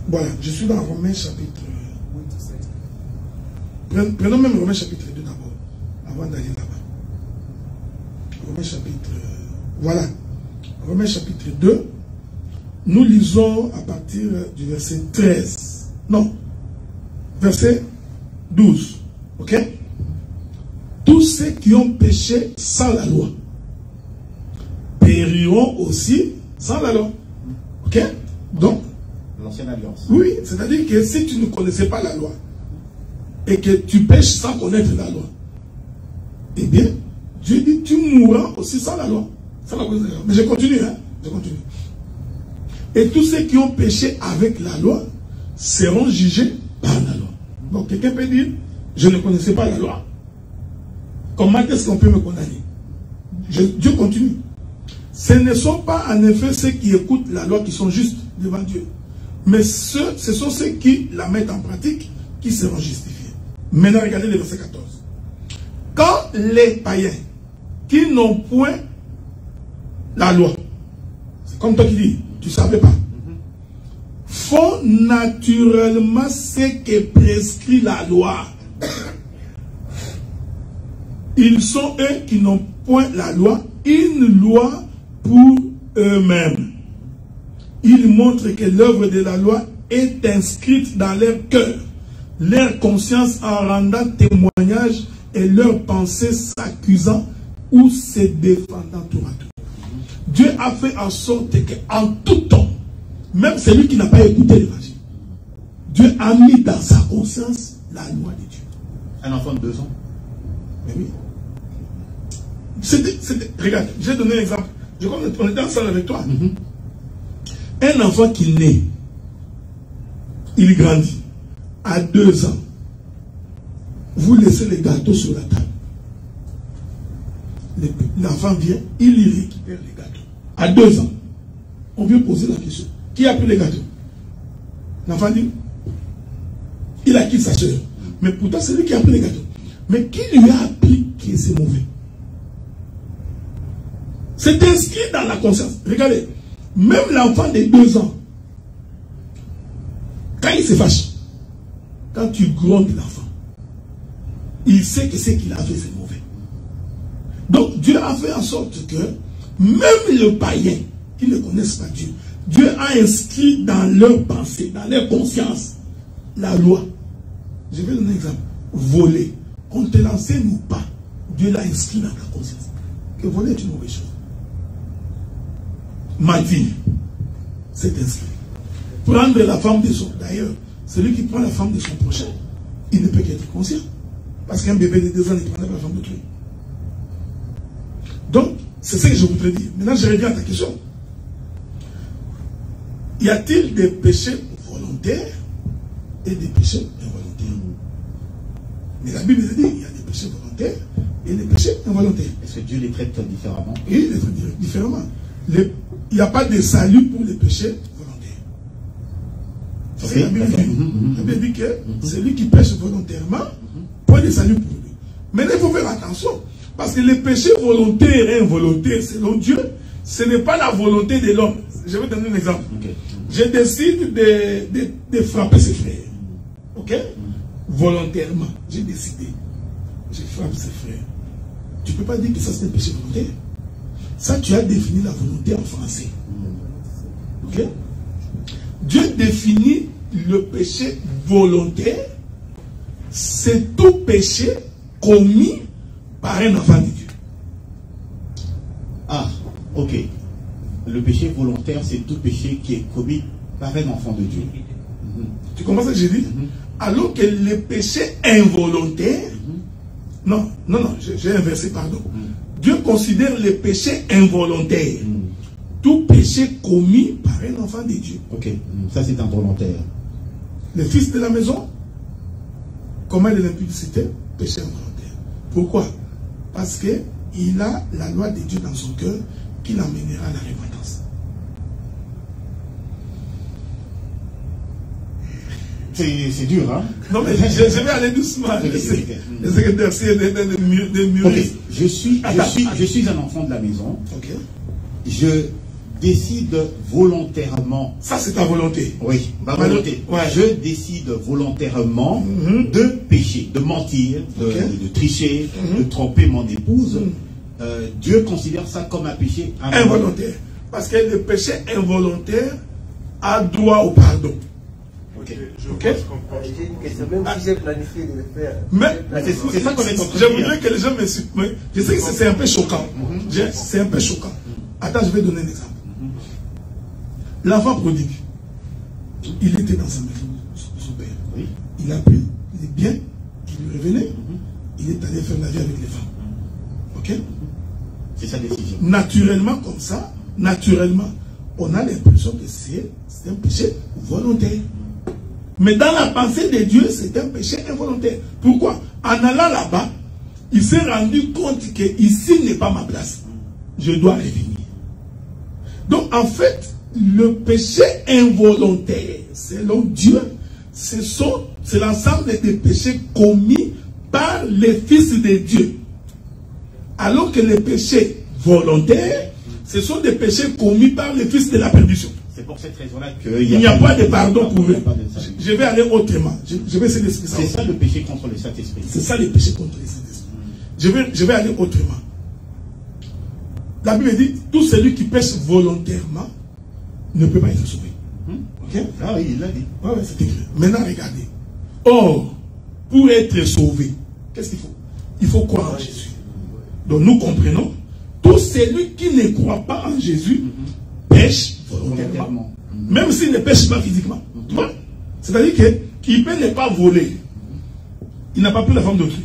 Voilà, je suis dans Romains chapitre... Prenons même Romains chapitre 2 d'abord, avant d'aller là-bas. Romains chapitre... Voilà. Romains chapitre 2. Nous lisons à partir du verset 13. Non. Verset 12. Ok? Tous ceux qui ont péché sans la loi périront aussi sans la loi. Ok? Donc, l'ancienne alliance. Oui, c'est-à-dire que si tu ne connaissais pas la loi et que tu pêches sans connaître la loi, eh bien, Dieu dit tu mourras aussi sans la loi. Sans la loi. Mais je continue, hein? Je continue. Et tous ceux qui ont péché avec la loi seront jugés par la loi. Donc quelqu'un peut dire, je ne connaissais pas la loi. Comment est-ce qu'on peut me condamner? Dieu continue. Ce ne sont pas en effet ceux qui écoutent la loi qui sont justes devant Dieu. Mais ce sont ceux qui la mettent en pratique qui seront justifiés. Maintenant, regardez le verset 14. Quand les païens qui n'ont point la loi, c'est comme toi qui dis, tu ne savais pas, font naturellement ce que prescrit la loi. Ils sont eux qui n'ont point la loi, une loi pour eux-mêmes. Ils montrent que l'œuvre de la loi est inscrite dans leur cœur, leur conscience en rendant témoignage et leurs pensées s'accusant ou se défendant tour à tour. Dieu a fait en sorte qu'en tout temps, même celui qui n'a pas écouté l'évangile, Dieu a mis dans sa conscience la loi de Dieu. Un enfant de 2 ans. Mais oui. Regarde, j'ai donné un exemple. On était ensemble avec toi. Un enfant qui naît, il grandit. À 2 ans, vous laissez les gâteaux sur la table. L'enfant vient, il récupère les gâteaux. À 2 ans, on vient poser la question. Qui a pris les gâteaux? L'enfant dit, il a quitté sa soeur. Mais pourtant, c'est lui qui a pris les gâteaux. Mais qui lui a appris que c'est mauvais? C'est inscrit dans la conscience. Regardez, même l'enfant de 2 ans, quand il se fâche, quand tu grondes l'enfant, il sait que ce qu'il a fait, c'est mauvais. Donc, Dieu a fait en sorte que même le païen qui ne connaissent pas Dieu, Dieu a inscrit dans leur pensée, dans leur conscience, la loi. Je vais donner un exemple. Voler. On te l'enseigne ou pas, Dieu l'a inscrit dans ta conscience. Que voler est une mauvaise chose. Mentir, c'est inscrit. Prendre la femme de son... D'ailleurs, celui qui prend la femme de son prochain, il ne peut qu'être conscient. Parce qu'un bébé de 2 ans ne prend pas la femme de lui. Donc, c'est ce que je voudrais dire. Maintenant, je reviens à ta question. Y a-t-il des péchés volontaires et des péchés involontaires? Mais la Bible dit qu'il y a des péchés volontaires et des péchés involontaires. Est-ce que Dieu les traite différemment? Oui, il les traite différemment. Il n'y a pas de salut pour les péchés volontaires. Okay. La Bible dit que celui qui pêche volontairement, pas de salut pour lui. Mais il faut faire attention. Parce que les péchés volontaires et involontaires, selon Dieu, ce n'est pas la volonté de l'homme. Je vais donner un exemple. Okay. Je décide de frapper ses frères. Ok? Volontairement, j'ai décidé. Je frappe ses frères. Tu ne peux pas dire que ça c'est un péché volontaire. Ça, tu as défini la volonté en français. Ok? Dieu définit le péché volontaire. C'est tout péché commis par un enfant de Dieu. Ah, ok. Le péché volontaire, c'est tout péché qui est commis par un enfant de Dieu. Tu comprends ce que j'ai dit? Alors que le péché involontaire, non, j'ai inversé, pardon. Dieu considère le péché involontaire. Tout péché commis par un enfant de Dieu. Ok, ça c'est involontaire. Le fils de la maison, comment il est l'impudicité? Péché involontaire. Pourquoi? Parce qu'il a la loi de Dieu dans son cœur qui l'amènera à la repentance. C'est dur, hein? Non, mais je vais aller doucement. Le secrétaire, c'est des murs. Okay. Je suis un enfant de la maison. Okay. Je décide volontairement. Ça, c'est ta volonté. Oui, ma volonté. Ouais. Je décide volontairement de pécher, de mentir, de tricher, de tromper mon épouse. Dieu considère ça comme un péché involontaire. Parce que le péché involontaire a droit au pardon. Ok. J'ai une question, même si j'ai planifié de le faire. Mais c'est ça qu'on est en train de je dire. voudrais que les gens me suivent. Je sais que c'est un peu choquant. C'est un peu choquant. Attends, je vais donner un exemple. L'enfant prodigue, il était dans sa maison, son père. Oui. Il a pris les biens qui lui revenaient. Il est allé faire la vie avec les femmes. Ok? C'est sa décision. Naturellement, comme ça, naturellement, on a l'impression que c'est un péché volontaire. Mais dans la pensée de Dieu, c'est un péché involontaire. Pourquoi? En allant là-bas, il s'est rendu compte que ici n'est pas ma place. Je dois revenir. Donc, en fait, le péché involontaire, selon Dieu, c'est l'ensemble des péchés commis par les fils de Dieu. Alors que les péchés volontaires, ce sont des péchés commis par les fils de la perdition. C'est pour cette raison-là qu'il n'y a pas de pardon pour eux. Je vais aller autrement. Je vais essayer d'expliquer ça. C'est ça le péché contre le Saint-Esprit. C'est ça le péché contre le Saint-Esprit. Je vais aller autrement. La Bible dit, tout celui qui pêche volontairement ne peut pas être sauvé. Ok? Ah oui, il l'a dit. Ouais, c'est écrit. Maintenant, regardez. Or, pour être sauvé, qu'est-ce qu'il faut? Il faut croire en Jésus. Donc nous comprenons, tout celui qui ne croit pas en Jésus pêche volontairement. Même s'il ne pêche pas physiquement. C'est-à-dire qu'il peut ne pas voler. Il n'a pas pris la femme d'autrui.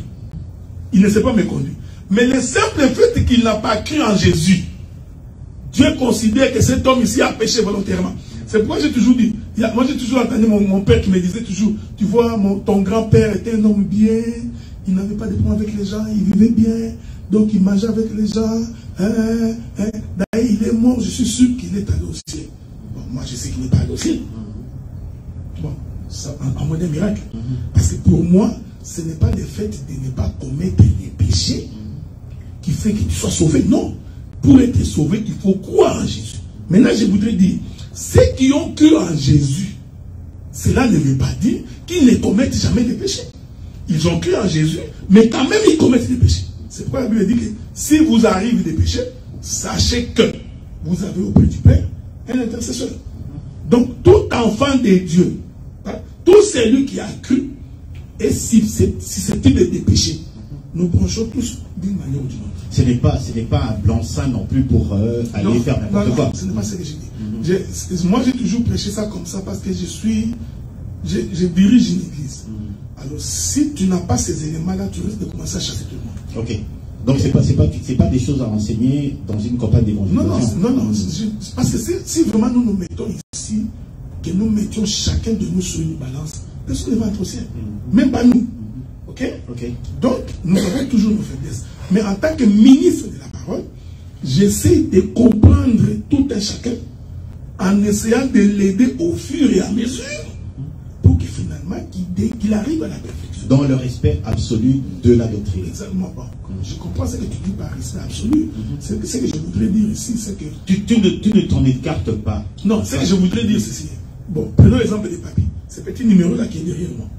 Il ne s'est pas méconduit. Mais le simple fait qu'il n'a pas cru en Jésus, Dieu considère que cet homme ici a péché volontairement. C'est pourquoi j'ai toujours dit, moi j'ai toujours entendu mon père qui me disait toujours, tu vois, ton grand-père était un homme bien, il n'avait pas de problème avec les gens, il vivait bien, donc il mangeait avec les gens, d'ailleurs il est mort, je suis sûr qu'il est allé au ciel. Bon, moi je sais qu'il n'est pas allé au ciel. Bon, ça, en mode miracle. Parce que pour moi, ce n'est pas le fait de ne pas commettre les péchés qui fait que tu sois sauvé. Non. Pour être sauvé, il faut croire en Jésus. Maintenant, je voudrais dire, ceux qui ont cru en Jésus, cela ne veut pas dire qu'ils ne commettent jamais de péchés. Ils ont cru en Jésus, mais quand même ils commettent des péchés. C'est pourquoi la Bible dit que si vous arrivez des péchés, sachez que vous avez auprès du Père un intercesseur. Donc, tout enfant de Dieu, tout celui qui a cru est susceptible de pécher. Nous branchons tous d'une manière ou d'une autre. Ce n'est pas un blanc-seing non plus pour aller faire n'importe quoi. Ce n'est pas ce que j'ai dit. Moi, j'ai toujours prêché ça comme ça parce que je dirige une église. Alors, si tu n'as pas ces éléments-là, tu risques de commencer à chasser tout le monde. Ok. Donc, c'est pas des choses à enseigner dans une campagne d'évangélisation. Non. Parce que si vraiment nous nous mettons ici, que nous mettions chacun de nous sur une balance, personne ne va être au ciel. Même pas nous. Ok? Donc, nous avons toujours nos faiblesses. Mais en tant que ministre de la parole, j'essaie de comprendre tout un chacun en essayant de l'aider au fur et à mesure pour que finalement, qu'il arrive à la perfection. Dans le respect absolu de la doctrine. Exactement. Bon, je comprends ce que tu dis par respect absolu. Ce que je voudrais dire ici, c'est que... Tu ne t'en écartes pas. Non, ce que je voudrais dire, c'est ceci. Bon, prenons l'exemple des papiers. Ce petit numéro-là qui est derrière moi.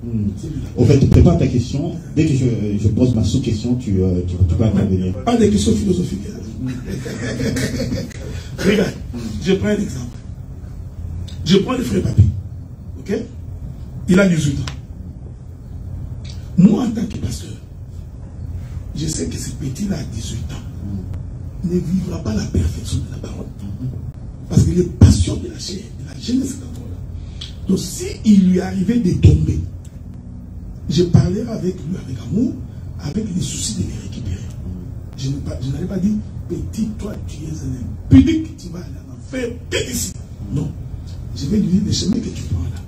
Au fait, prépare ta question. Dès que je pose ma sous-question, tu peux intervenir. Pas de questions philosophiques. Regarde, je prends un exemple. Je prends le frère papier. Ok? Il a 18 ans. Moi, en tant que pasteur, je sais que ce petit-là, à 18 ans, ne vivra pas la perfection de la parole. Parce qu'il est passion de la chair, de la jeunesse d'abord. Donc, s'il lui arrivait de tomber, je parlerai avec lui avec amour, avec les soucis de les récupérer. Je n'allais pas dire, petit, toi, tu es un impudique, tu vas aller en enfer, qu'est-ce ici? Non. Je vais lui dire le chemin que tu prends là.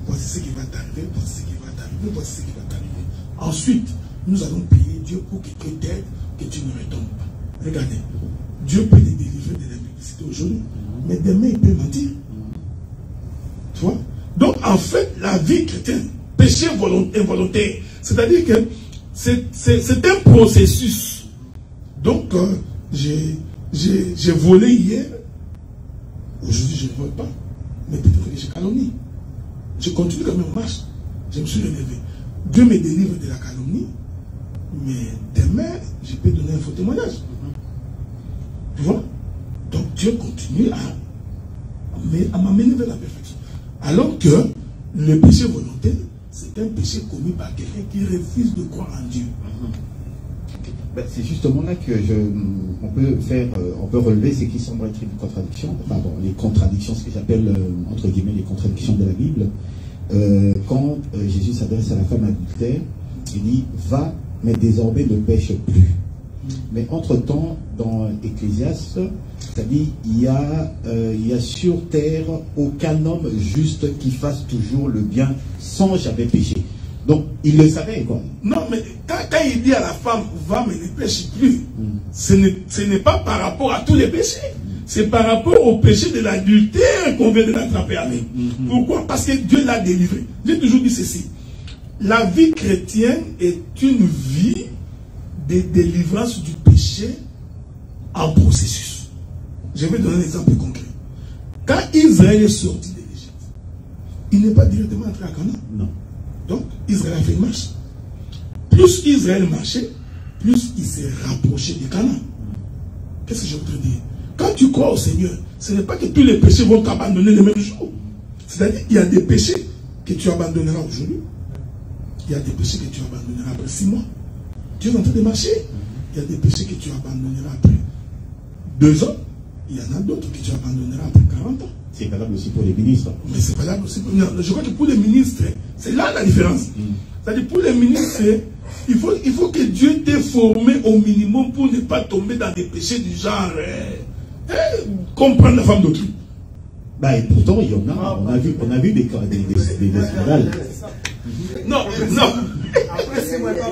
Voici ce qui va t'arriver, voici ce qui va t'arriver, voici ce qui va t'arriver. Ensuite, nous allons prier Dieu pour que tu t'aides, que tu ne retombes pas. Regardez, Dieu peut te délivrer de l'impudicité aujourd'hui, mais demain il peut mentir. Tu vois? Donc en fait, la vie chrétienne, péché involontaire, c'est-à-dire que c'est un processus. Donc j'ai volé hier, Aujourd'hui, je ne vole pas. Mais peut-être que je calomnie. Je continue quand même en marche. Je me suis relevé. Dieu me délivre de la calomnie. Mais demain, je peux donner un faux témoignage. Tu vois? Donc Dieu continue à m'amener vers la perfection. Alors que le péché volontaire, c'est un péché commis par quelqu'un qui refuse de croire en Dieu. Ben, c'est justement là que on peut relever ce qui semble être une contradiction, enfin bon, les contradictions, ce que j'appelle entre guillemets les contradictions de la Bible. Quand Jésus s'adresse à la femme adultère, il dit va, mais désormais ne pêche plus. Mais entre-temps, dans Ecclésiaste, c'est-à-dire il y a sur terre aucun homme juste qui fasse toujours le bien sans jamais pécher. Donc, il le savait, quoi. Non, mais quand il dit à la femme, va, mais ne pêche plus, ce n'est pas par rapport à tous les péchés. C'est par rapport au péché de l'adultère qu'on vient de l'attraper avec. Pourquoi? Parce que Dieu l'a délivré. J'ai toujours dit ceci. La vie chrétienne est une vie de délivrance du péché en processus. Je vais donner un exemple concret. Quand Israël est sorti de l'Égypte, il n'est pas directement entré à Canaan. Non. Donc, Israël a fait une marche. Plus Israël marchait, plus il s'est rapproché de Canaan. Qu'est-ce que je voudrais dire? Quand tu crois au Seigneur, ce n'est pas que tous les péchés vont t'abandonner le même jour. C'est-à-dire qu'il y a des péchés que tu abandonneras aujourd'hui. Il y a des péchés que tu abandonneras après 6 mois. Tu es en train de marcher. Il y a des péchés que tu abandonneras après 2 ans. Il y en a d'autres que tu abandonneras après 40 ans. C'est valable aussi pour les ministres. Mais c'est valable aussi pour... Non, je crois que pour les ministres, c'est là la différence. C'est-à-dire pour les ministres, il faut que Dieu t'ait formé au minimum pour ne pas tomber dans des péchés du genre comprendre la femme d'autrui. Bah, et pourtant, il y en a. On a vu des scandales. Non, non. Après, c'est moi pas.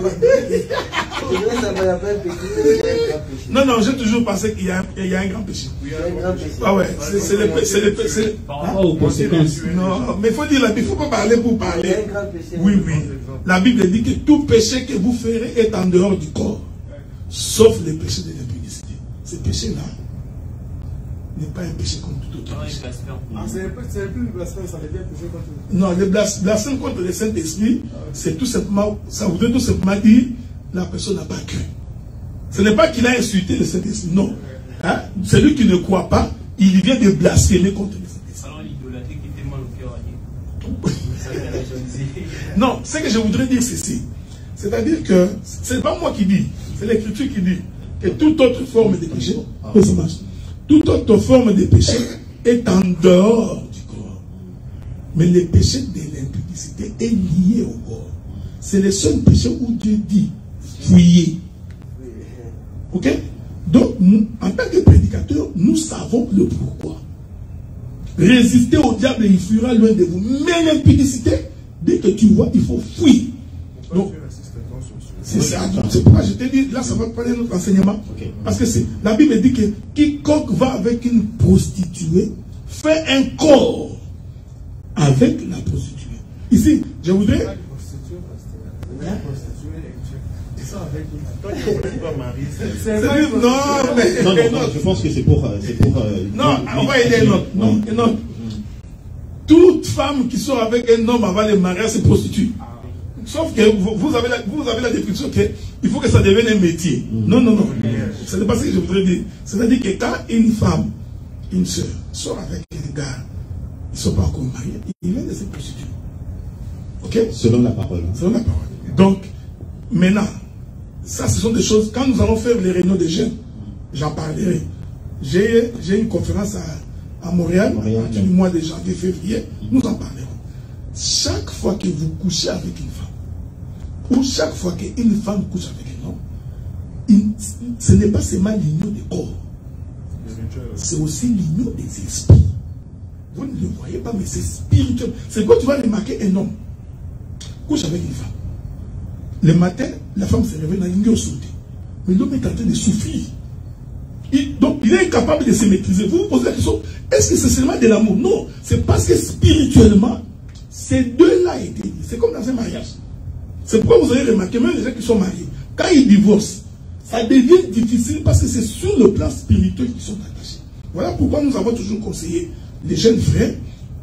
Non, non, j'ai toujours pensé qu'il y a un grand péché. Ah ouais, c'est le péché. Par rapport aux conséquences. Non, mais il faut dire, il ne faut pas parler pour parler. Oui, oui. La Bible dit que tout péché que vous ferez est en dehors du corps, sauf le péché de l'impudicité. Ce péché-là n'est pas un péché comme tout autre péché. C'est plus le blasphème, ça devient péché contre le... Non, le blasphème contre le Saint-Esprit, c'est tout simplement, ça voudrait tout simplement dire la personne n'a pas cru. Ce n'est pas qu'il a insulté le Saint-Esprit, non. Hein? Celui qui ne croit pas, il vient de blasphémer contre le Saint-Esprit. Alors l'idolâtrie qui était mal au cœur. Non, ce que je voudrais dire, c'est ceci. C'est-à-dire que, ce n'est pas moi qui dis, c'est l'Écriture qui dit que toute autre forme de péché, toute autre forme de péché est en dehors du corps. Mais le péché de l'impudicité est lié au corps. C'est le seul péché où Dieu dit fuyez. Ok? Donc, nous, en tant que prédicateurs, nous savons le pourquoi. Résistez au diable et il fuira loin de vous. Mais l'impudicité, dès que tu vois, il faut fuir. Donc, c'est ça. C'est pourquoi je te dis, là, ça va parler de notre enseignement. Okay. Parce que la Bible dit que quiconque va avec une prostituée fait un corps avec la prostituée. Ici, je voudrais... Non, je pense que c'est pour non, on va aider un autre. Non, un autre. Toute femme qui sort avec un homme avant le mariage se prostitue. Sauf que vous avez la définition qu'il faut que ça devienne un métier. Non, non, non. Ce n'est pas ce que je voudrais dire. C'est-à-dire que quand une femme, une soeur, sort avec un gars, ils ne sont pas encore mariés, ils viennent de se prostituer. Ok? Selon la parole. Selon la parole. Donc, maintenant, ça, ce sont des choses, quand nous allons faire les réunions des jeunes, j'en parlerai. J'ai une conférence à Montréal, du mois de janvier, février, nous en parlerons. Chaque fois que vous couchez avec une femme, ou chaque fois qu'une femme couche avec un homme, ce n'est pas seulement l'union des corps, c'est aussi l'union des esprits. Vous ne le voyez pas, mais c'est spirituel. C'est quand tu vas remarquer un homme couche avec une femme. Le matin, la femme se réveille dans une sauté. Mais l'homme est en train de souffrir. Donc, il est incapable de se maîtriser. Vous vous posez la question, est-ce que c'est seulement de l'amour? Non, c'est parce que spirituellement, ces deux-là étaient liés. C'est comme dans un mariage. C'est pourquoi vous avez remarqué, même les gens qui sont mariés, quand ils divorcent, ça devient difficile parce que c'est sur le plan spirituel qu'ils sont attachés. Voilà pourquoi nous avons toujours conseillé les jeunes frères,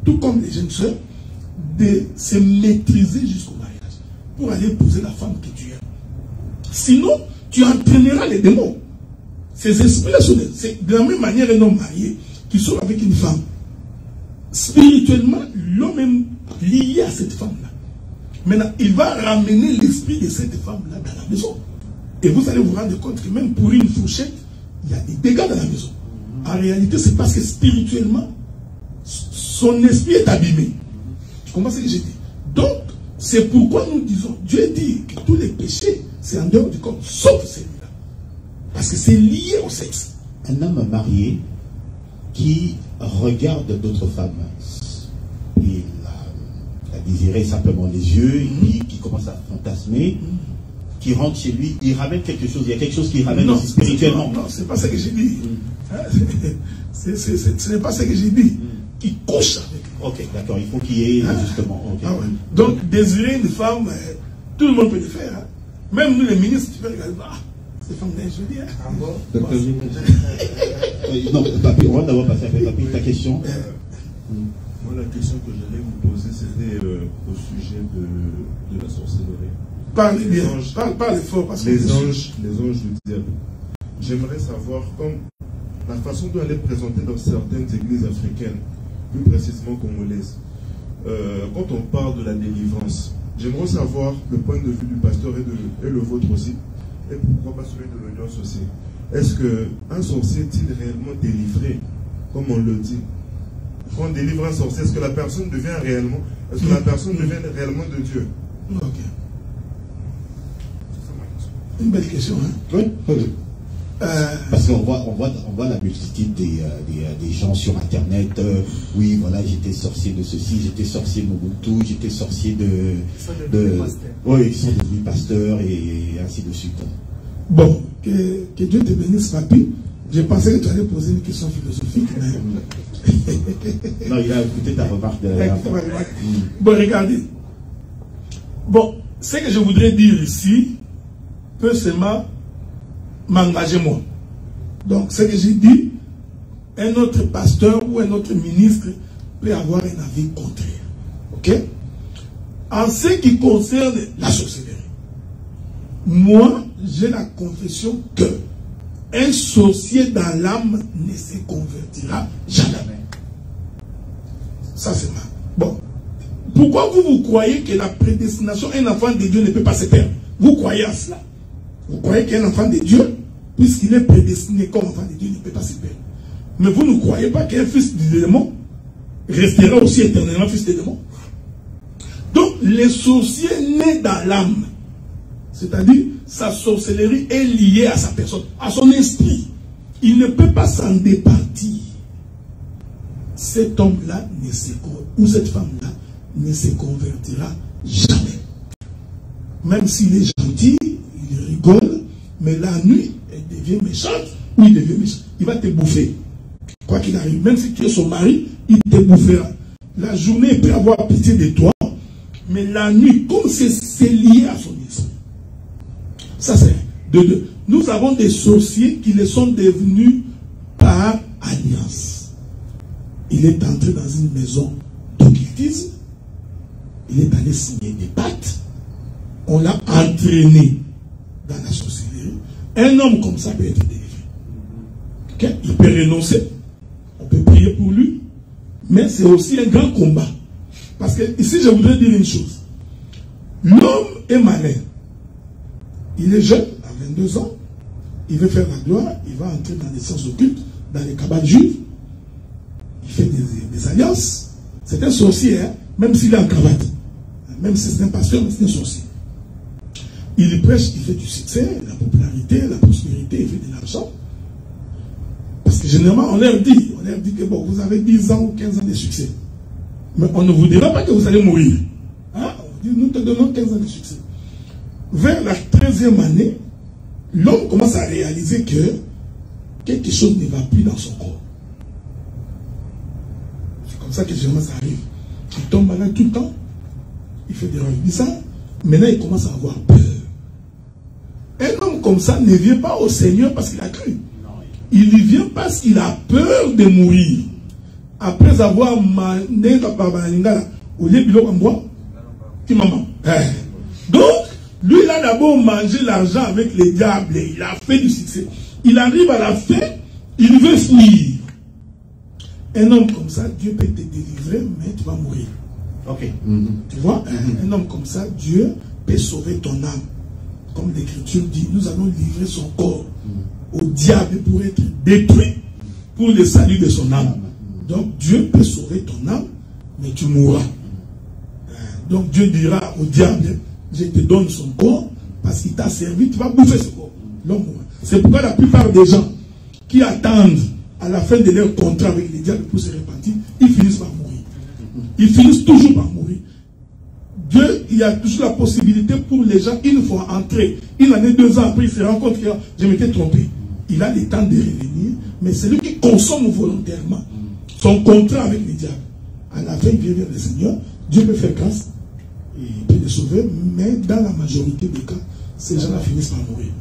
tout comme les jeunes sœurs, de se maîtriser jusqu'au mariage pour aller épouser la femme que tu aimes. Sinon, tu entraîneras les démons. Ces esprits-là, c'est de la même manière un homme marié qui sort avec une femme. Spirituellement, l'homme est lié à cette femme-là. Maintenant, il va ramener l'esprit de cette femme-là dans la maison. Et vous allez vous rendre compte que même pour une fourchette, il y a des dégâts dans la maison. En réalité, c'est parce que spirituellement, son esprit est abîmé. Tu comprends ce que j'ai dit? Donc, c'est pourquoi nous disons, Dieu dit que tous les péchés, c'est en dehors du corps, sauf celui-là. Parce que c'est lié au sexe. Un homme marié qui regarde d'autres femmes, il a désiré simplement les yeux, qui commence à fantasmer, qui rentre chez lui, il ramène quelque chose, il y a quelque chose qui ramène aussi spirituellement. Non, c'est pas ce que j'ai dit. Ce n'est pas ce que j'ai dit. Qui couche avec lui. Ok, d'accord, il faut qu'il y ait justement. Okay. Ah ouais. Donc, désirer une femme, tout le monde peut le faire. Hein. Même nous, les ministres, tu peux regarder, ces femmes là, je veux dire. Ah bon? Non, papi, on va d'abord passer après papi. Ta question? Moi, la question que j'allais vous poser, c'était au sujet de la sorcellerie. Parlez bien, parlez fort. Parce que les anges du diable. J'aimerais savoir, comme la façon dont elle est présentée dans certaines églises africaines, plus précisément congolaises, quand on parle de la délivrance, j'aimerais savoir le point de vue du pasteur et le vôtre aussi, et pourquoi pas celui de l'audience aussi. Est-ce qu'un sorcier est-il réellement délivré, comme on le dit? Quand on délivre un sorcier, est-ce que la personne devient réellement, est-ce que la personne devient réellement de Dieu? Ok. Une belle question, hein? Oui. Parce qu'on voit la multitude des gens sur Internet. Oui, voilà, j'étais sorcier de ceci, j'étais sorcier de Mobutu, j'étais sorcier oui, ils sont devenus pasteurs et ainsi de suite. Bon, que Dieu te bénisse, papi. Je pensais que tu allais poser une question philosophique, mais... Non, il a écouté ta remarque de la dernière fois. Bon, regardez. Bon, ce que je voudrais dire ici peut seulement m'engager moi. Donc, ce que j'ai dit, un autre pasteur ou un autre ministre peut avoir un avis contraire. Ok? En ce qui concerne la sorcellerie, moi, j'ai la confession que un sorcier dans l'âme ne se convertira jamais. Ça, c'est mal. Bon. Pourquoi vous croyez que la prédestination, un enfant de Dieu ne peut pas se perdre? Vous croyez à cela? Vous croyez qu'un enfant de Dieu, puisqu'il est prédestiné comme enfant de Dieu, ne peut pas se perdre? Mais vous ne croyez pas qu'un fils du démon restera aussi éternellement fils de démon? Donc, les sorciers nés dans l'âme, c'est-à-dire sa sorcellerie est liée à sa personne, à son esprit. Il ne peut pas s'en départir. Cet homme-là ou cette femme-là ne se convertira jamais. Même s'il est gentil, il rigole, mais la nuit, elle devient méchante ou il devient méchant. Il va te bouffer. Quoi qu'il arrive, même si tu es son mari, il te bouffera. La journée, il peut avoir pitié de toi, mais la nuit, comme c'est lié à son esprit. Ça, c'est de deux. Nous avons des sorciers qui le sont devenus par alliance. Il est entré dans une maison d'occultisme. Il est allé signer des pactes. On l'a entraîné dans la sorcellerie. Un homme comme ça peut être délivré. Okay? Il peut renoncer. On peut prier pour lui. Mais c'est aussi un grand combat. Parce que ici, je voudrais dire une chose. L'homme est malin. Il est jeune, à 22 ans. Il veut faire la gloire. Il va entrer dans les sciences occultes, dans les cabanes juives. Il fait des alliances. C'est un sorcier, hein? Même s'il est en cravate. Même si c'est un pasteur, mais c'est un sorcier. Il prêche, il fait du succès, la popularité, la prospérité, il fait de l'argent. Parce que généralement, on leur dit que bon, vous avez 10 ans ou 15 ans de succès. Mais on ne vous dira pas que vous allez mourir. Hein? On dit, nous te donnons 15 ans de succès. Vers la 13e année, l'homme commence à réaliser que quelque chose ne va plus dans son corps. C'est comme ça que généralement ça arrive. Il tombe malade tout le temps. Il fait des rêves bizarres. Maintenant, il commence à avoir peur. Un homme comme ça ne vient pas au Seigneur parce qu'il a cru. Il y vient parce qu'il a peur de mourir. Après avoir mané au lieu de boire, donc, lui, il a d'abord mangé l'argent avec les diables. Il a fait du succès. Il arrive à la fin, il veut fuir. Un homme comme ça, Dieu peut te délivrer, mais tu vas mourir. Ok. Tu vois, un homme comme ça, Dieu peut sauver ton âme. Comme l'Écriture dit, nous allons livrer son corps au diable pour être détruit pour le salut de son âme. Donc Dieu peut sauver ton âme, mais tu mourras. Donc Dieu dira au diable, je te donne son corps parce qu'il t'a servi, tu vas bouffer ce corps. L'homme mourra. C'est pourquoi la plupart des gens qui attendent à la fin de leur contrat avec les diables pour se repentir, ils finissent par mourir. Ils finissent toujours par mourir. Dieu, il y a toujours la possibilité pour les gens, une fois entrés, une année, 2 ans après, il se rend compte que je m'étais trompé. Il a le temps de revenir, mais c'est lui qui consomme volontairement son contrat avec les diables. À la fin, il vient vers le Seigneur, Dieu peut faire grâce, il peut les sauver, mais dans la majorité des cas, ces gens-là finissent par mourir.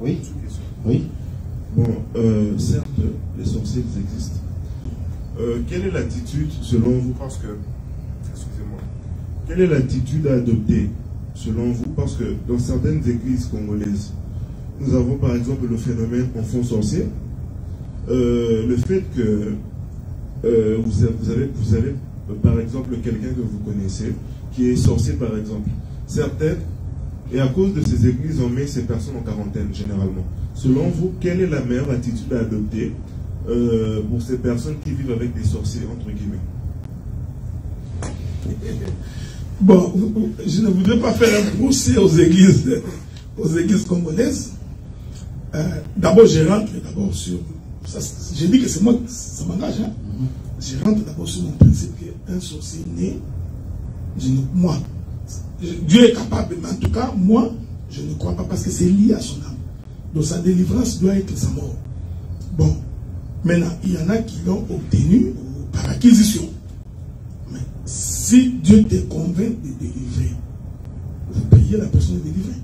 Oui. Oui. Bon, certes, les sorciers existent. Quelle est l'attitude selon vous, parce que, excusez-moi, quelle est l'attitude à adopter selon vous, parce que dans certaines églises congolaises, nous avons par exemple le phénomène enfant sorcier, le fait que vous avez par exemple quelqu'un que vous connaissez qui est sorcier par exemple, certaines, et à cause de ces églises on met ces personnes en quarantaine généralement. Selon vous, quelle est la meilleure attitude à adopter pour ces personnes qui vivent avec des sorciers entre guillemets? Bon, je ne voudrais pas faire un procès aux églises congolaises. D'abord, je rentre d'abord sur... J'ai dit que c'est moi, ça m'engage. Hein? Je rentre d'abord sur mon principe qu'un sorcier né, moi, Dieu est capable, mais en tout cas, moi, je ne crois pas parce que c'est lié à son âme. Donc sa délivrance doit être sa mort. Bon, maintenant, il y en a qui l'ont obtenu par acquisition. Mais si Dieu te convainc de délivrer, vous payez la personne délivrée.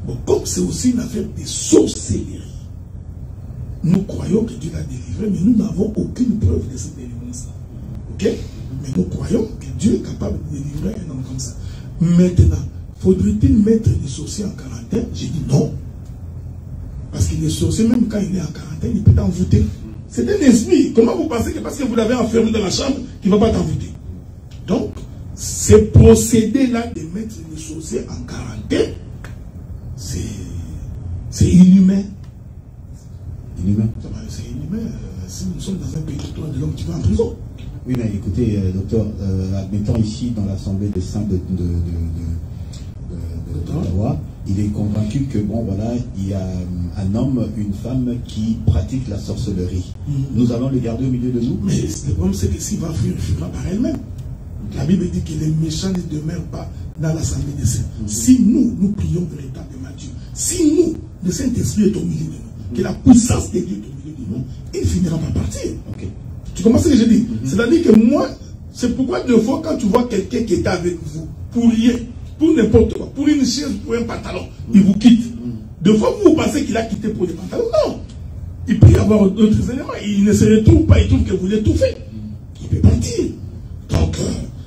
Bon, comme c'est aussi une affaire de sorcellerie, nous croyons que Dieu l'a délivré, mais nous n'avons aucune preuve de cette délivrance-là. Ok? Mais nous croyons que Dieu est capable de délivrer un homme comme ça. Maintenant, faudrait-il mettre les sorciers en quarantaine? J'ai dit non. Parce que les sorciers, même quand il est en quarantaine, il peut t'envoûter. C'est un esprit. Comment vous pensez que parce que vous l'avez enfermé dans la chambre, qu'il ne va pas t'envoûter? Donc, ce procédé-là de mettre les sorciers en quarantaine, c'est inhumain. Inhumain. C'est inhumain. Si nous sommes dans un pays de l'homme, tu vas en prison. Oui, mais écoutez, docteur, admettons ici dans l'Assemblée des saints d'Ottawa, il est convaincu que, bon, voilà, il y a un homme, une femme qui pratique la sorcellerie. Nous allons le garder au milieu de nous. Mais le problème, c'est que s'il va fuir, il fuira par elle-même. La Bible dit que les méchants ne demeurent pas dans l'Assemblée des saints. Si nous prions véritablement Dieu, si nous, le Saint-Esprit est au milieu de nous, que la puissance de Dieu est au milieu de nous, il finira par partir. Okay. Tu comprends ce que je dis? C'est-à-dire que moi, c'est pourquoi deux fois quand tu vois quelqu'un qui est avec vous, pour rien, pour n'importe quoi, pour une chaise, pour un pantalon, il vous quitte. Deux fois vous pensez qu'il a quitté pour le pantalon. Non. Il peut y avoir d'autres éléments. Il ne se retrouve pas, il trouve que vous l'étouffez. Il peut partir. Donc,